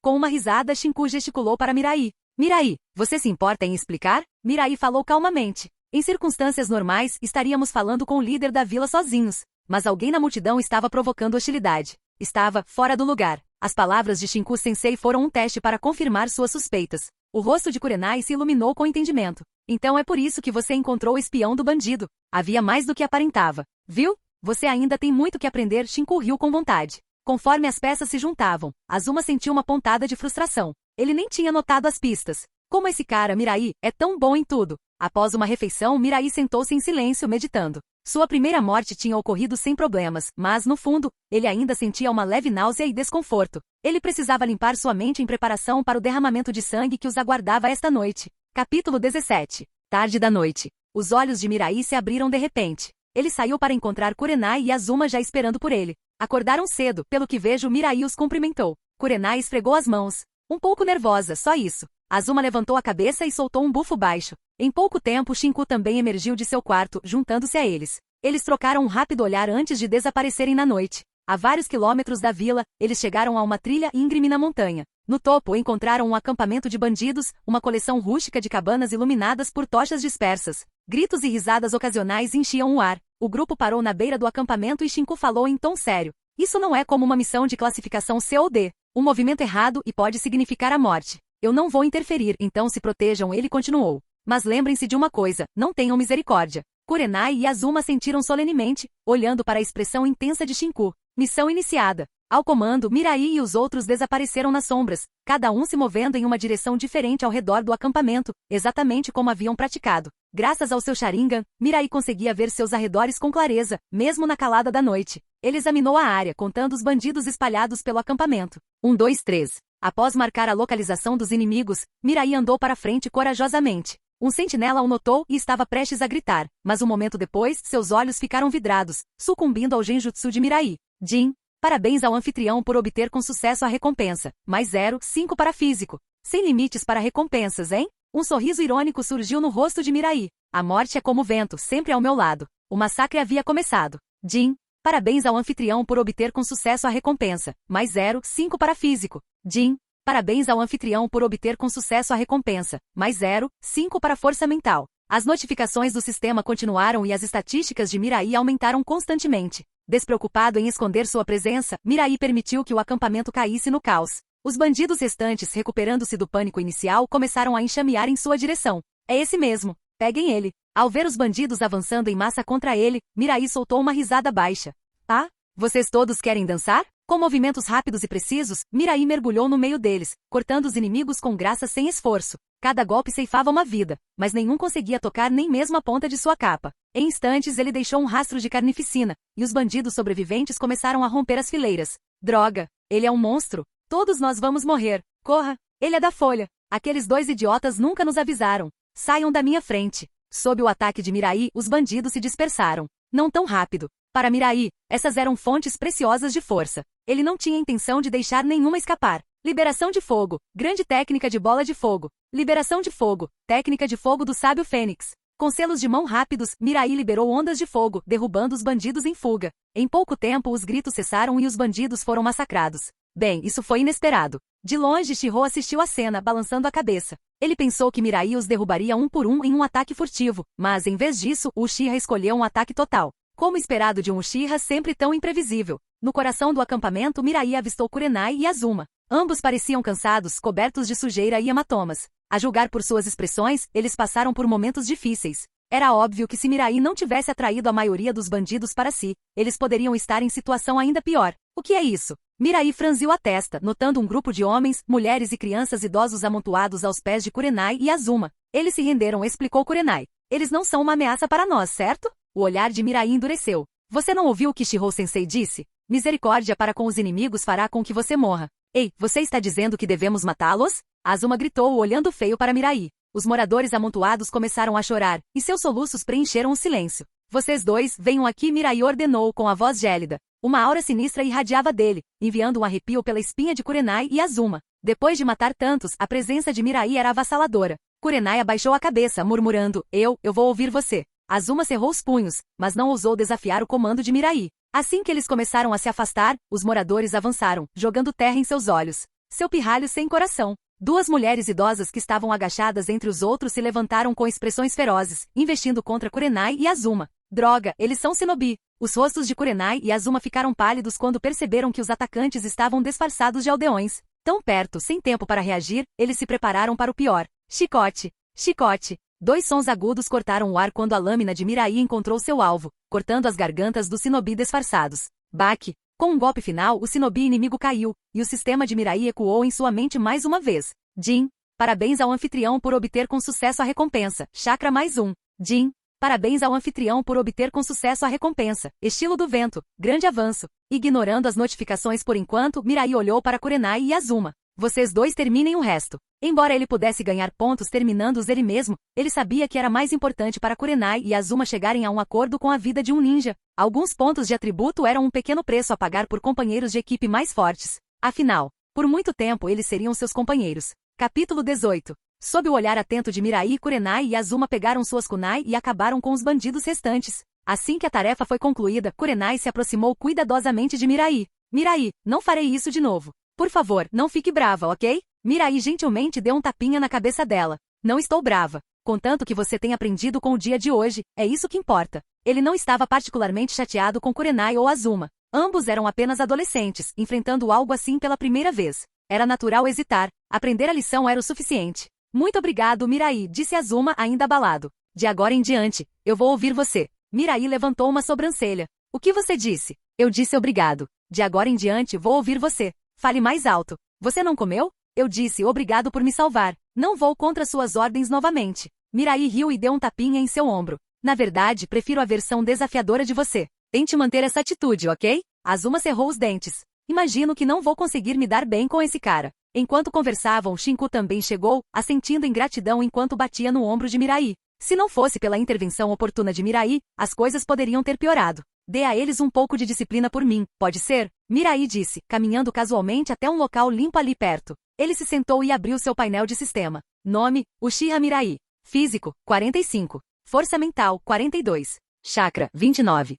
Com uma risada, Shinku gesticulou para Mirai. Mirai, você se importa em explicar? Mirai falou calmamente. Em circunstâncias normais, estaríamos falando com o líder da vila sozinhos. Mas alguém na multidão estava provocando hostilidade. Estava fora do lugar. As palavras de Shinku-sensei foram um teste para confirmar suas suspeitas. O rosto de Kurenai se iluminou com entendimento. Então é por isso que você encontrou o espião do bandido. Havia mais do que aparentava. Viu? Você ainda tem muito que aprender. Shinku riu com vontade. Conforme as peças se juntavam, Azuma sentiu uma pontada de frustração. Ele nem tinha notado as pistas. Como esse cara, Mirai, é tão bom em tudo. Após uma refeição, Mirai sentou-se em silêncio, meditando. Sua primeira morte tinha ocorrido sem problemas, mas, no fundo, ele ainda sentia uma leve náusea e desconforto. Ele precisava limpar sua mente em preparação para o derramamento de sangue que os aguardava esta noite. Capítulo 17. Tarde da noite. Os olhos de Mirai se abriram de repente. Ele saiu para encontrar Kurenai e Azuma já esperando por ele. Acordaram cedo, pelo que vejo Mirai os cumprimentou. Kurenai esfregou as mãos. Um pouco nervosa, só isso. Azuma levantou a cabeça e soltou um bufo baixo. Em pouco tempo Shinku também emergiu de seu quarto, juntando-se a eles. Eles trocaram um rápido olhar antes de desaparecerem na noite. A vários quilômetros da vila, eles chegaram a uma trilha íngreme na montanha. No topo encontraram um acampamento de bandidos, uma coleção rústica de cabanas iluminadas por tochas dispersas. Gritos e risadas ocasionais enchiam o ar. O grupo parou na beira do acampamento e Shinku falou em tom sério. Isso não é como uma missão de classificação C ou D. Um movimento errado e pode significar a morte. Eu não vou interferir, então se protejam, ele continuou. Mas lembrem-se de uma coisa, não tenham misericórdia. Kurenai e Azuma sentiram solenemente, olhando para a expressão intensa de Shinku. Missão iniciada. Ao comando, Mirai e os outros desapareceram nas sombras, cada um se movendo em uma direção diferente ao redor do acampamento, exatamente como haviam praticado. Graças ao seu Sharingan, Mirai conseguia ver seus arredores com clareza, mesmo na calada da noite. Ele examinou a área, contando os bandidos espalhados pelo acampamento. 1, 2, 3. Após marcar a localização dos inimigos, Mirai andou para frente corajosamente. Um sentinela o notou e estava prestes a gritar, mas um momento depois, seus olhos ficaram vidrados, sucumbindo ao genjutsu de Mirai. Jin, parabéns ao anfitrião por obter com sucesso a recompensa. Mais 0,5 para físico. Sem limites para recompensas, hein? Um sorriso irônico surgiu no rosto de Mirai. A morte é como o vento, sempre ao meu lado. O massacre havia começado. Jin, parabéns ao anfitrião por obter com sucesso a recompensa. Mais 0,5 para físico. Jin, parabéns ao anfitrião por obter com sucesso a recompensa. Mais 0,5 para força mental. As notificações do sistema continuaram e as estatísticas de Mirai aumentaram constantemente. Despreocupado em esconder sua presença, Mirai permitiu que o acampamento caísse no caos. Os bandidos restantes, recuperando-se do pânico inicial, começaram a enxamear em sua direção. É esse mesmo. Peguem ele. Ao ver os bandidos avançando em massa contra ele, Mirai soltou uma risada baixa. Ah? Vocês todos querem dançar? Com movimentos rápidos e precisos, Mirai mergulhou no meio deles, cortando os inimigos com graça sem esforço. Cada golpe ceifava uma vida, mas nenhum conseguia tocar nem mesmo a ponta de sua capa. Em instantes ele deixou um rastro de carnificina, e os bandidos sobreviventes começaram a romper as fileiras. Droga! Ele é um monstro! Todos nós vamos morrer! Corra! Ele é da Folha! Aqueles dois idiotas nunca nos avisaram! Saiam da minha frente! Sob o ataque de Mirai, os bandidos se dispersaram. Não tão rápido. Para Mirai, essas eram fontes preciosas de força. Ele não tinha intenção de deixar nenhuma escapar. Liberação de fogo. Grande técnica de bola de fogo. Liberação de fogo. Técnica de fogo do sábio Fênix. Com selos de mão rápidos, Mirai liberou ondas de fogo, derrubando os bandidos em fuga. Em pouco tempo os gritos cessaram e os bandidos foram massacrados. Bem, isso foi inesperado. De longe Shiro assistiu à cena, balançando a cabeça. Ele pensou que Mirai os derrubaria um por um em um ataque furtivo, mas em vez disso, o Uchiha escolheu um ataque total. Como esperado de um Uchiha sempre tão imprevisível. No coração do acampamento Mirai avistou Kurenai e Azuma. Ambos pareciam cansados, cobertos de sujeira e hematomas. A julgar por suas expressões, eles passaram por momentos difíceis. Era óbvio que se Mirai não tivesse atraído a maioria dos bandidos para si, eles poderiam estar em situação ainda pior. O que é isso? Mirai franziu a testa, notando um grupo de homens, mulheres e crianças idosos amontoados aos pés de Kurenai e Azuma. Eles se renderam, explicou Kurenai. Eles não são uma ameaça para nós, certo? O olhar de Mirai endureceu. Você não ouviu o que Shiro-sensei disse? Misericórdia para com os inimigos fará com que você morra. Ei, você está dizendo que devemos matá-los? Azuma gritou, olhando feio para Mirai. Os moradores amontoados começaram a chorar, e seus soluços preencheram o silêncio. Vocês dois, venham aqui, Mirai ordenou com a voz gélida. Uma aura sinistra irradiava dele, enviando um arrepio pela espinha de Kurenai e Azuma. Depois de matar tantos, a presença de Mirai era avassaladora. Kurenai abaixou a cabeça, murmurando, eu vou ouvir você. Azuma cerrou os punhos, mas não ousou desafiar o comando de Mirai. Assim que eles começaram a se afastar, os moradores avançaram, jogando terra em seus olhos. Seu pirralho sem coração. Duas mulheres idosas que estavam agachadas entre os outros se levantaram com expressões ferozes, investindo contra Kurenai e Azuma. Droga, eles são shinobi. Os rostos de Kurenai e Azuma ficaram pálidos quando perceberam que os atacantes estavam disfarçados de aldeões. Tão perto, sem tempo para reagir, eles se prepararam para o pior. Chicote! Chicote! 2 sons agudos cortaram o ar quando a lâmina de Mirai encontrou seu alvo, cortando as gargantas dos shinobi disfarçados. Baque! Com um golpe final, o shinobi inimigo caiu, e o sistema de Mirai ecoou em sua mente mais uma vez. Jin! Parabéns ao anfitrião por obter com sucesso a recompensa. Chakra mais 1. Jin! Parabéns ao anfitrião por obter com sucesso a recompensa. Estilo do vento. Grande avanço. Ignorando as notificações por enquanto, Mirai olhou para Kurenai e Azuma. Vocês dois terminem o resto. Embora ele pudesse ganhar pontos terminando-os ele mesmo, ele sabia que era mais importante para Kurenai e Azuma chegarem a um acordo com a vida de um ninja. Alguns pontos de atributo eram um pequeno preço a pagar por companheiros de equipe mais fortes. Afinal, por muito tempo eles seriam seus companheiros. Capítulo 18. Sob o olhar atento de Mirai, Kurenai e Azuma pegaram suas kunai e acabaram com os bandidos restantes. Assim que a tarefa foi concluída, Kurenai se aproximou cuidadosamente de Mirai. Mirai, não farei isso de novo. Por favor, não fique brava, ok? Mirai gentilmente deu um tapinha na cabeça dela. Não estou brava. Contanto que você tenha aprendido com o dia de hoje, é isso que importa. Ele não estava particularmente chateado com Kurenai ou Azuma. Ambos eram apenas adolescentes, enfrentando algo assim pela primeira vez. Era natural hesitar. Aprender a lição era o suficiente. Muito obrigado, Mirai, disse Azuma ainda abalado. De agora em diante, eu vou ouvir você. Mirai levantou uma sobrancelha. O que você disse? Eu disse obrigado. De agora em diante vou ouvir você. Fale mais alto. Você não comeu? Eu disse obrigado por me salvar. Não vou contra suas ordens novamente. Mirai riu e deu um tapinha em seu ombro. Na verdade, prefiro a versão desafiadora de você. Tente manter essa atitude, ok? Azuma cerrou os dentes. Imagino que não vou conseguir me dar bem com esse cara. Enquanto conversavam, Shinku também chegou, assentindo em gratidão enquanto batia no ombro de Mirai. Se não fosse pela intervenção oportuna de Mirai, as coisas poderiam ter piorado. Dê a eles um pouco de disciplina por mim, pode ser? Mirai disse, caminhando casualmente até um local limpo ali perto. Ele se sentou e abriu seu painel de sistema. Nome, Uchiha Mirai. Físico, 45. Força mental, 42. Chakra, 29.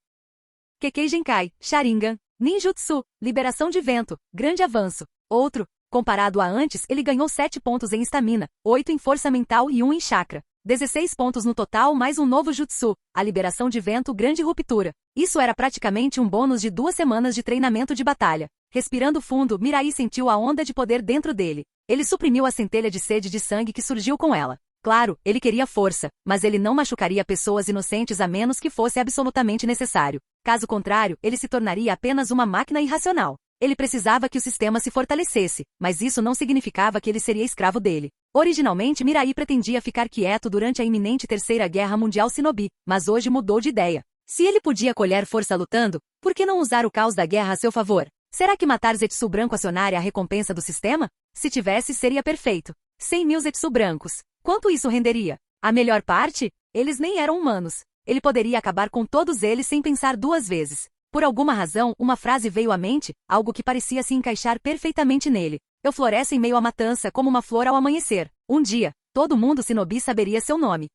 Kekkei Genkai, Sharingan. Ninjutsu, liberação de vento, grande avanço. Outro, comparado a antes, ele ganhou 7 pontos em estamina, 8 em força mental e 1 em chakra. 16 pontos no total mais um novo jutsu, a liberação de vento, grande ruptura. Isso era praticamente um bônus de 2 semanas de treinamento de batalha. Respirando fundo, Mirai sentiu a onda de poder dentro dele. Ele suprimiu a centelha de sede de sangue que surgiu com ela. Claro, ele queria força, mas ele não machucaria pessoas inocentes a menos que fosse absolutamente necessário. Caso contrário, ele se tornaria apenas uma máquina irracional. Ele precisava que o sistema se fortalecesse, mas isso não significava que ele seria escravo dele. Originalmente, Mirai pretendia ficar quieto durante a iminente Terceira Guerra Mundial Shinobi, mas hoje mudou de ideia. Se ele podia colher força lutando, por que não usar o caos da guerra a seu favor? Será que matar Zetsu branco acionaria a recompensa do sistema? Se tivesse, seria perfeito. 100.000 Zetsu brancos. Quanto isso renderia? A melhor parte? Eles nem eram humanos. Ele poderia acabar com todos eles sem pensar 2 vezes. Por alguma razão, uma frase veio à mente, algo que parecia se encaixar perfeitamente nele. Eu floresço em meio à matança como uma flor ao amanhecer. Um dia, todo mundo shinobi saberia seu nome.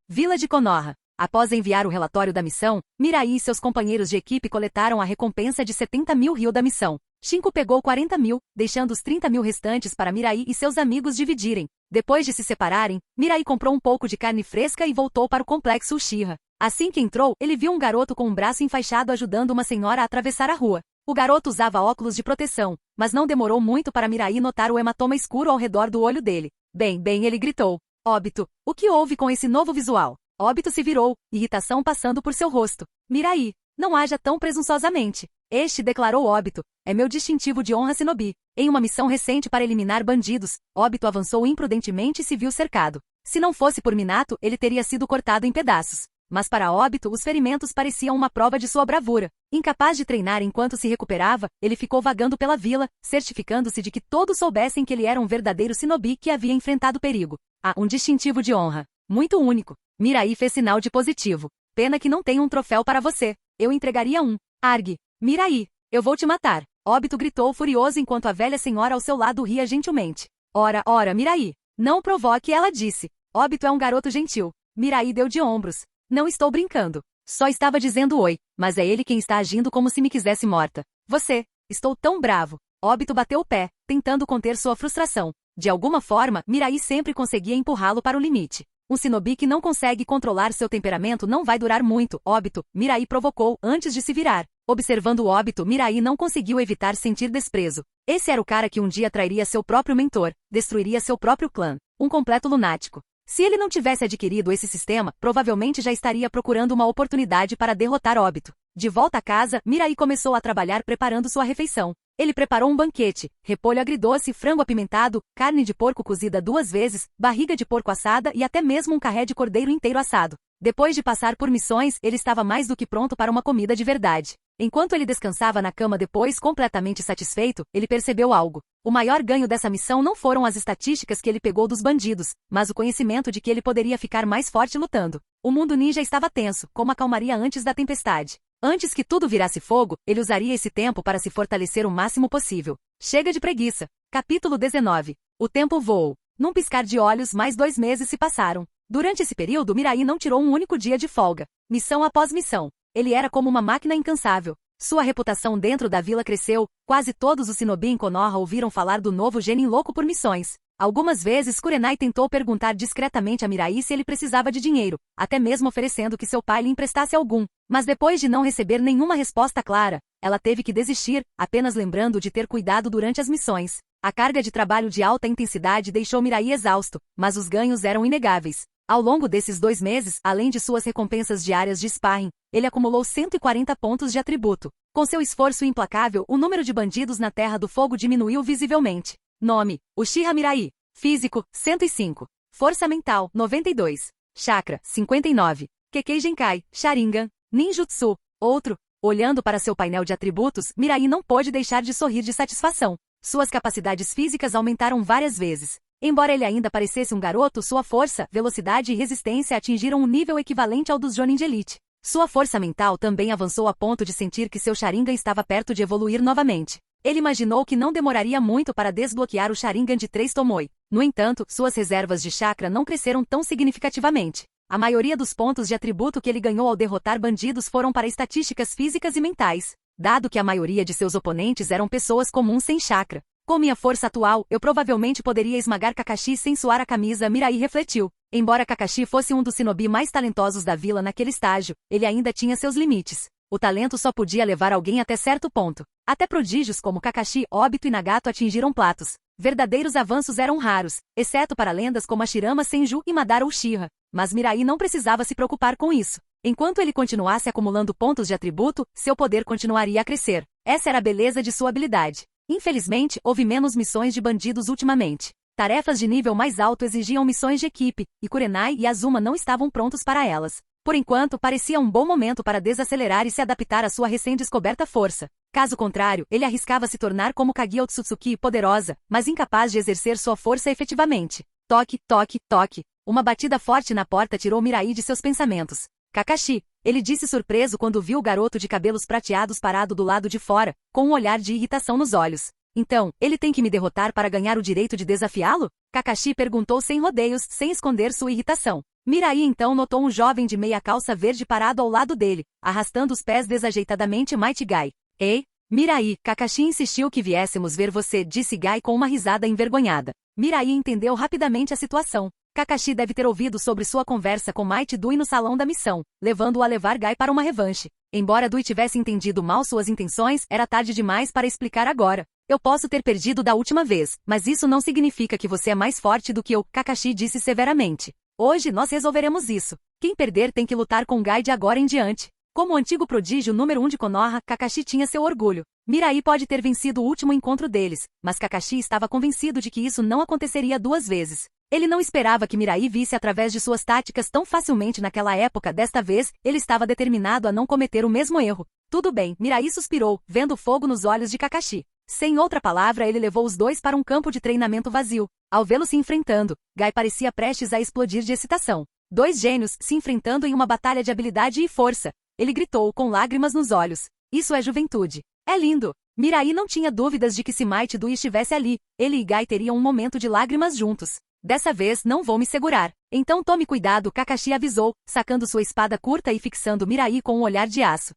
Vila de Konoha. Após enviar o relatório da missão, Mirai e seus companheiros de equipe coletaram a recompensa de 70.000 ryo da missão. Shinku pegou 40.000, deixando os 30.000 restantes para Mirai e seus amigos dividirem. Depois de se separarem, Mirai comprou um pouco de carne fresca e voltou para o complexo Uchiha. Assim que entrou, ele viu um garoto com um braço enfaixado ajudando uma senhora a atravessar a rua. O garoto usava óculos de proteção, mas não demorou muito para Mirai notar o hematoma escuro ao redor do olho dele. Bem, ele gritou. Obito, o que houve com esse novo visual? Obito se virou, irritação passando por seu rosto. Mirai, não haja tão presunçosamente. Este, declarou Obito, é meu distintivo de honra shinobi. Em uma missão recente para eliminar bandidos, Obito avançou imprudentemente e se viu cercado. Se não fosse por Minato, ele teria sido cortado em pedaços. Mas para Obito, os ferimentos pareciam uma prova de sua bravura. Incapaz de treinar enquanto se recuperava, ele ficou vagando pela vila, certificando-se de que todos soubessem que ele era um verdadeiro shinobi que havia enfrentado perigo. Um distintivo de honra. Muito único. Mirai fez sinal de positivo. Pena que não tenho um troféu para você. Eu entregaria um. Argue. Mirai, eu vou te matar. Obito gritou furioso enquanto a velha senhora ao seu lado ria gentilmente. Ora, Mirai. Não provoque, ela disse. Obito é um garoto gentil. Mirai deu de ombros. Não estou brincando. Só estava dizendo oi, mas é ele quem está agindo como se me quisesse morta. Você. Estou tão bravo. Obito bateu o pé, tentando conter sua frustração. De alguma forma, Mirai sempre conseguia empurrá-lo para o limite. Um shinobi que não consegue controlar seu temperamento não vai durar muito, Obito, Mirai provocou, antes de se virar. Observando o Obito, Mirai não conseguiu evitar sentir desprezo. Esse era o cara que um dia trairia seu próprio mentor, destruiria seu próprio clã. Um completo lunático. Se ele não tivesse adquirido esse sistema, provavelmente já estaria procurando uma oportunidade para derrotar Obito. De volta a casa, Mirai começou a trabalhar preparando sua refeição. Ele preparou um banquete, repolho agridoce, frango apimentado, carne de porco cozida 2 vezes, barriga de porco assada e até mesmo um carré de cordeiro inteiro assado. Depois de passar por missões, ele estava mais do que pronto para uma comida de verdade. Enquanto ele descansava na cama depois completamente satisfeito, ele percebeu algo. O maior ganho dessa missão não foram as estatísticas que ele pegou dos bandidos, mas o conhecimento de que ele poderia ficar mais forte lutando. O mundo ninja estava tenso, como a calmaria antes da tempestade. Antes que tudo virasse fogo, ele usaria esse tempo para se fortalecer o máximo possível. Chega de preguiça. Capítulo 19. O tempo voou. Num piscar de olhos, mais 2 meses se passaram. Durante esse período, Mirai não tirou um único dia de folga. Missão após missão. Ele era como uma máquina incansável. Sua reputação dentro da vila cresceu. Quase todos os shinobi em Konoha ouviram falar do novo genin louco por missões. Algumas vezes Kurenai tentou perguntar discretamente a Mirai se ele precisava de dinheiro, até mesmo oferecendo que seu pai lhe emprestasse algum. Mas depois de não receber nenhuma resposta clara, ela teve que desistir, apenas lembrando de ter cuidado durante as missões. A carga de trabalho de alta intensidade deixou Mirai exausto, mas os ganhos eram inegáveis. Ao longo desses 2 meses, além de suas recompensas diárias de sparring, ele acumulou 140 pontos de atributo. Com seu esforço implacável, o número de bandidos na Terra do Fogo diminuiu visivelmente. Nome: Uchiha Mirai. Físico: 105. Força mental: 92. Chakra: 59. Kekkei Genkai, Sharingan, Ninjutsu. Outro. Olhando para seu painel de atributos, Mirai não pôde deixar de sorrir de satisfação. Suas capacidades físicas aumentaram várias vezes. Embora ele ainda parecesse um garoto, sua força, velocidade e resistência atingiram um nível equivalente ao dos Jonin de Elite. Sua força mental também avançou a ponto de sentir que seu Sharingan estava perto de evoluir novamente. Ele imaginou que não demoraria muito para desbloquear o Sharingan de 3 Tomoe. No entanto, suas reservas de chakra não cresceram tão significativamente. A maioria dos pontos de atributo que ele ganhou ao derrotar bandidos foram para estatísticas físicas e mentais, dado que a maioria de seus oponentes eram pessoas comuns sem chakra. Com minha força atual, eu provavelmente poderia esmagar Kakashi sem suar a camisa, Mirai refletiu. Embora Kakashi fosse um dos shinobi mais talentosos da vila naquele estágio, ele ainda tinha seus limites. O talento só podia levar alguém até certo ponto. Até prodígios como Kakashi, Obito e Nagato atingiram platos. Verdadeiros avanços eram raros, exceto para lendas como Hashirama Senju e Madara Uchiha. Mas Mirai não precisava se preocupar com isso. Enquanto ele continuasse acumulando pontos de atributo, seu poder continuaria a crescer. Essa era a beleza de sua habilidade. Infelizmente, houve menos missões de bandidos ultimamente. Tarefas de nível mais alto exigiam missões de equipe, e Kurenai e Azuma não estavam prontos para elas. Por enquanto, parecia um bom momento para desacelerar e se adaptar à sua recém-descoberta força. Caso contrário, ele arriscava se tornar como Kaguya Otsutsuki, poderosa, mas incapaz de exercer sua força efetivamente. Toque, toque, toque. Uma batida forte na porta tirou Mirai de seus pensamentos. Kakashi, ele disse surpreso quando viu o garoto de cabelos prateados parado do lado de fora, com um olhar de irritação nos olhos. Então, ele tem que me derrotar para ganhar o direito de desafiá-lo? Kakashi perguntou sem rodeios, sem esconder sua irritação. Mirai então notou um jovem de meia calça verde parado ao lado dele, arrastando os pés desajeitadamente. Might Guy. Ei, Mirai, Kakashi insistiu que viéssemos ver você, disse Guy com uma risada envergonhada. Mirai entendeu rapidamente a situação. Kakashi deve ter ouvido sobre sua conversa com Might Dui no salão da missão, levando-o a levar Guy para uma revanche. Embora Dui tivesse entendido mal suas intenções, era tarde demais para explicar agora. Eu posso ter perdido da última vez, mas isso não significa que você é mais forte do que eu, Kakashi disse severamente. Hoje nós resolveremos isso. Quem perder tem que lutar com Guy de agora em diante. Como o antigo prodígio número 1 de Konoha, Kakashi tinha seu orgulho. Mirai pode ter vencido o último encontro deles, mas Kakashi estava convencido de que isso não aconteceria 2 vezes. Ele não esperava que Mirai visse através de suas táticas tão facilmente naquela época. Desta vez, ele estava determinado a não cometer o mesmo erro. Tudo bem, Mirai suspirou, vendo fogo nos olhos de Kakashi. Sem outra palavra, ele levou os dois para um campo de treinamento vazio. Ao vê-los se enfrentando, Guy parecia prestes a explodir de excitação. 2 gênios se enfrentando em uma batalha de habilidade e força. Ele gritou com lágrimas nos olhos. Isso é juventude. É lindo. Mirai não tinha dúvidas de que se Might Dui estivesse ali, ele e Guy teriam um momento de lágrimas juntos. Dessa vez não vou me segurar. Então tome cuidado, Kakashi avisou, sacando sua espada curta e fixando Mirai com um olhar de aço.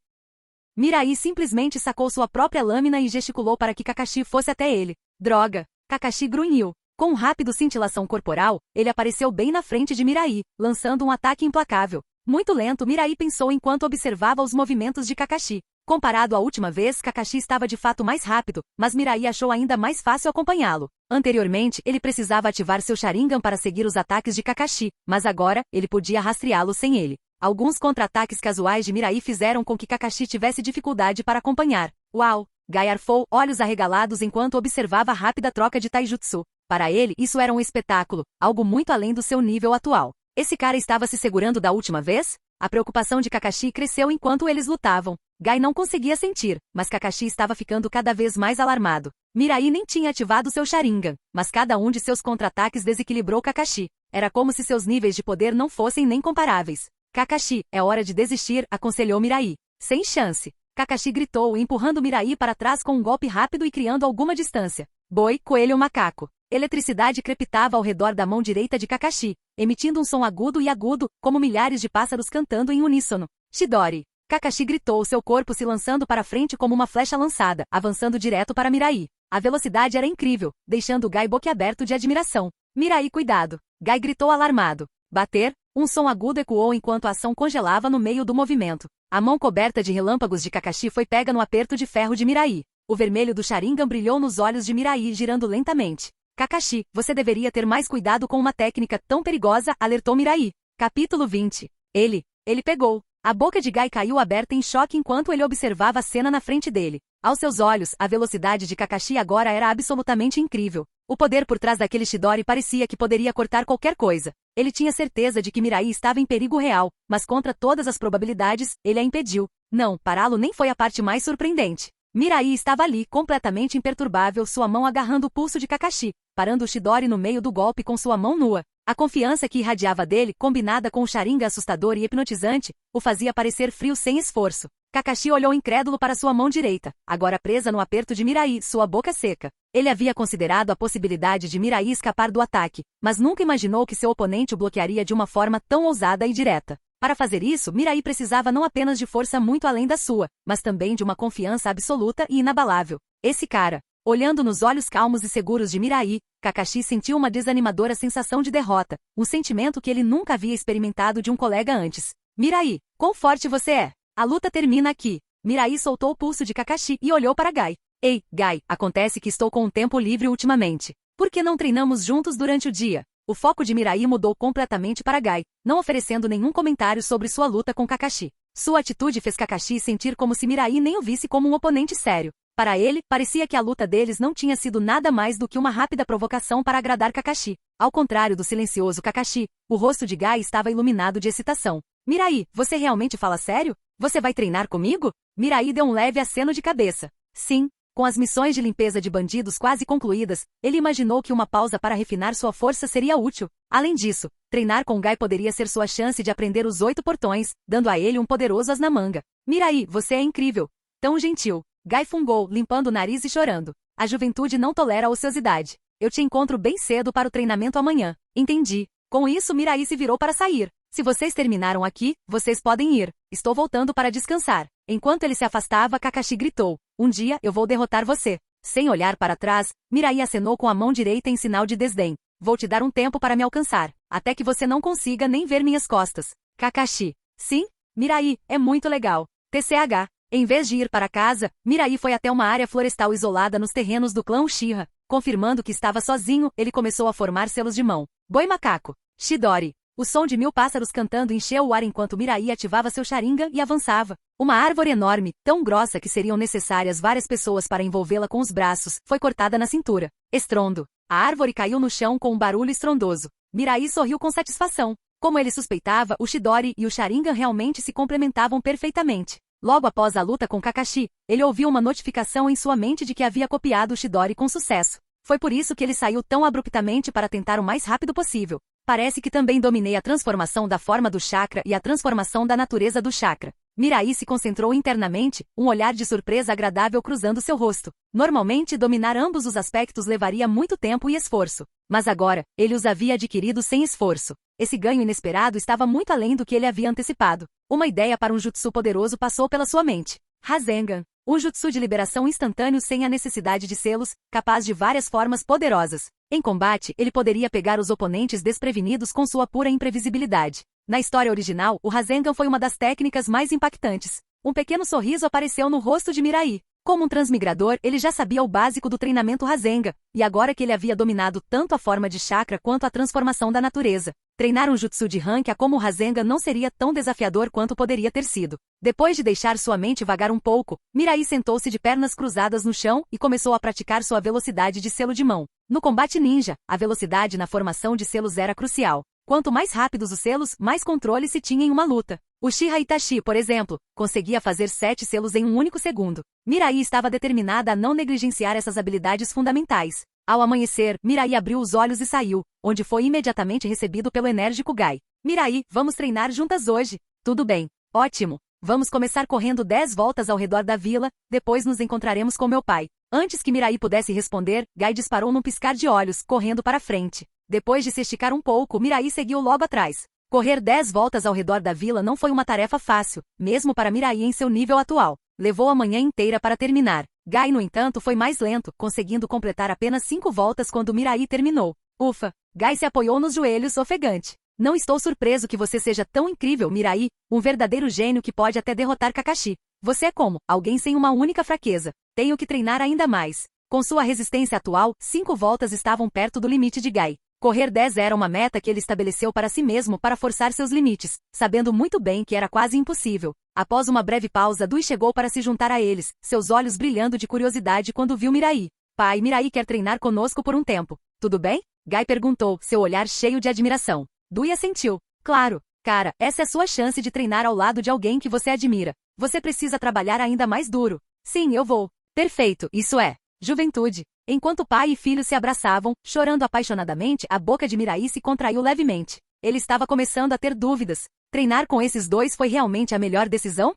Mirai simplesmente sacou sua própria lâmina e gesticulou para que Kakashi fosse até ele. Droga! Kakashi grunhiu. Com um rápido cintilação corporal, ele apareceu bem na frente de Mirai, lançando um ataque implacável. Muito lento, Mirai pensou enquanto observava os movimentos de Kakashi. Comparado à última vez, Kakashi estava de fato mais rápido, mas Mirai achou ainda mais fácil acompanhá-lo. Anteriormente, ele precisava ativar seu Sharingan para seguir os ataques de Kakashi, mas agora, ele podia rastreá-lo sem ele. Alguns contra-ataques casuais de Mirai fizeram com que Kakashi tivesse dificuldade para acompanhar. Uau! Gai arfou, olhos arregalados enquanto observava a rápida troca de taijutsu. Para ele, isso era um espetáculo, algo muito além do seu nível atual. Esse cara estava se segurando da última vez? A preocupação de Kakashi cresceu enquanto eles lutavam. Gai não conseguia sentir, mas Kakashi estava ficando cada vez mais alarmado. Mirai nem tinha ativado seu Sharingan, mas cada um de seus contra-ataques desequilibrou Kakashi. Era como se seus níveis de poder não fossem nem comparáveis. Kakashi, é hora de desistir, aconselhou Mirai. Sem chance. Kakashi gritou, empurrando Mirai para trás com um golpe rápido e criando alguma distância. Boi, coelho, macaco. Eletricidade crepitava ao redor da mão direita de Kakashi, emitindo um som agudo e agudo, como milhares de pássaros cantando em uníssono. Chidori. Kakashi gritou, seu corpo se lançando para frente como uma flecha lançada, avançando direto para Mirai. A velocidade era incrível, deixando Gai boquiaberto de admiração. Mirai, cuidado. Gai gritou alarmado. Bater? Um som agudo ecoou enquanto a ação congelava no meio do movimento. A mão coberta de relâmpagos de Kakashi foi pega no aperto de ferro de Mirai. O vermelho do Sharingan brilhou nos olhos de Mirai, girando lentamente. Kakashi, você deveria ter mais cuidado com uma técnica tão perigosa, alertou Mirai. Capítulo 20. Ele pegou. A boca de Gai caiu aberta em choque enquanto ele observava a cena na frente dele. Aos seus olhos, a velocidade de Kakashi agora era absolutamente incrível. O poder por trás daquele Chidori parecia que poderia cortar qualquer coisa. Ele tinha certeza de que Mirai estava em perigo real, mas contra todas as probabilidades, ele a impediu. Não, pará-lo nem foi a parte mais surpreendente. Mirai estava ali, completamente imperturbável, sua mão agarrando o pulso de Kakashi, parando o Chidori no meio do golpe com sua mão nua. A confiança que irradiava dele, combinada com o Sharingan assustador e hipnotizante, o fazia parecer frio sem esforço. Kakashi olhou incrédulo para sua mão direita, agora presa no aperto de Mirai, sua boca seca. Ele havia considerado a possibilidade de Mirai escapar do ataque, mas nunca imaginou que seu oponente o bloquearia de uma forma tão ousada e direta. Para fazer isso, Mirai precisava não apenas de força muito além da sua, mas também de uma confiança absoluta e inabalável. Esse cara. Olhando nos olhos calmos e seguros de Mirai, Kakashi sentiu uma desanimadora sensação de derrota, um sentimento que ele nunca havia experimentado de um colega antes. Mirai, quão forte você é? A luta termina aqui. Mirai soltou o pulso de Kakashi e olhou para Gai. Ei, Gai, acontece que estou com um tempo livre ultimamente. Por que não treinamos juntos durante o dia? O foco de Mirai mudou completamente para Gai, não oferecendo nenhum comentário sobre sua luta com Kakashi. Sua atitude fez Kakashi sentir como se Mirai nem o visse como um oponente sério. Para ele, parecia que a luta deles não tinha sido nada mais do que uma rápida provocação para agradar Kakashi. Ao contrário do silencioso Kakashi, o rosto de Gai estava iluminado de excitação. Mirai, você realmente fala sério? Você vai treinar comigo? Mirai deu um leve aceno de cabeça. Sim. Com as missões de limpeza de bandidos quase concluídas, ele imaginou que uma pausa para refinar sua força seria útil. Além disso, treinar com Gai poderia ser sua chance de aprender os 8 portões, dando a ele um poderoso as na manga. Mirai, você é incrível. Tão gentil. Gai fungou, limpando o nariz e chorando. A juventude não tolera a ociosidade. Eu te encontro bem cedo para o treinamento amanhã. Entendi. Com isso, Mirai se virou para sair. Se vocês terminaram aqui, vocês podem ir. Estou voltando para descansar. Enquanto ele se afastava, Kakashi gritou. Um dia, eu vou derrotar você. Sem olhar para trás, Mirai acenou com a mão direita em sinal de desdém. Vou te dar um tempo para me alcançar, até que você não consiga nem ver minhas costas. Kakashi. Sim? Mirai, é muito legal. TCH. Em vez de ir para casa, Mirai foi até uma área florestal isolada nos terrenos do clã Uchiha. Confirmando que estava sozinho, ele começou a formar selos de mão. Boi macaco. Chidori. O som de 1000 pássaros cantando encheu o ar enquanto Mirai ativava seu Sharingan e avançava. Uma árvore enorme, tão grossa que seriam necessárias várias pessoas para envolvê-la com os braços, foi cortada na cintura. Estrondo. A árvore caiu no chão com um barulho estrondoso. Mirai sorriu com satisfação. Como ele suspeitava, o Chidori e o Sharingan realmente se complementavam perfeitamente. Logo após a luta com Kakashi, ele ouviu uma notificação em sua mente de que havia copiado o Chidori com sucesso. Foi por isso que ele saiu tão abruptamente para tentar o mais rápido possível. Parece que também dominei a transformação da forma do chakra e a transformação da natureza do chakra. Mirai se concentrou internamente, um olhar de surpresa agradável cruzando seu rosto. Normalmente, dominar ambos os aspectos levaria muito tempo e esforço. Mas agora, ele os havia adquirido sem esforço. Esse ganho inesperado estava muito além do que ele havia antecipado. Uma ideia para um jutsu poderoso passou pela sua mente. Rasengan. Um jutsu de liberação instantâneo sem a necessidade de selos, capaz de várias formas poderosas. Em combate, ele poderia pegar os oponentes desprevenidos com sua pura imprevisibilidade. Na história original, o Rasengan foi uma das técnicas mais impactantes. Um pequeno sorriso apareceu no rosto de Mirai. Como um transmigrador, ele já sabia o básico do treinamento Rasengan, e agora que ele havia dominado tanto a forma de chakra quanto a transformação da natureza, treinar um jutsu de Rankia como o Rasengan não seria tão desafiador quanto poderia ter sido. Depois de deixar sua mente vagar um pouco, Mirai sentou-se de pernas cruzadas no chão e começou a praticar sua velocidade de selo de mão. No combate ninja, a velocidade na formação de selos era crucial. Quanto mais rápidos os selos, mais controle se tinha em uma luta. Uchiha Itachi, por exemplo, conseguia fazer 7 selos em um único segundo. Mirai estava determinada a não negligenciar essas habilidades fundamentais. Ao amanhecer, Mirai abriu os olhos e saiu, onde foi imediatamente recebido pelo enérgico Gai. Mirai, vamos treinar juntas hoje. Tudo bem. Ótimo. Vamos começar correndo 10 voltas ao redor da vila, depois nos encontraremos com meu pai. Antes que Mirai pudesse responder, Gai disparou num piscar de olhos, correndo para frente. Depois de se esticar um pouco, Mirai seguiu logo atrás. Correr 10 voltas ao redor da vila não foi uma tarefa fácil, mesmo para Mirai em seu nível atual. Levou a manhã inteira para terminar. Gai, no entanto, foi mais lento, conseguindo completar apenas 5 voltas quando Mirai terminou. Ufa! Gai se apoiou nos joelhos, ofegante. Não estou surpreso que você seja tão incrível, Mirai, um verdadeiro gênio que pode até derrotar Kakashi. Você é como alguém sem uma única fraqueza. Tenho que treinar ainda mais. Com sua resistência atual, 5 voltas estavam perto do limite de Gai. Correr 10 era uma meta que ele estabeleceu para si mesmo para forçar seus limites, sabendo muito bem que era quase impossível. Após uma breve pausa, Dui chegou para se juntar a eles, seus olhos brilhando de curiosidade quando viu Mirai. Pai, Mirai quer treinar conosco por um tempo. Tudo bem? Gai perguntou, seu olhar cheio de admiração. Dui assentiu. Claro, cara, essa é sua chance de treinar ao lado de alguém que você admira. Você precisa trabalhar ainda mais duro. Sim, eu vou. Perfeito, isso é. Juventude. Enquanto pai e filho se abraçavam, chorando apaixonadamente, a boca de Mirai se contraiu levemente. Ele estava começando a ter dúvidas. Treinar com esses dois foi realmente a melhor decisão?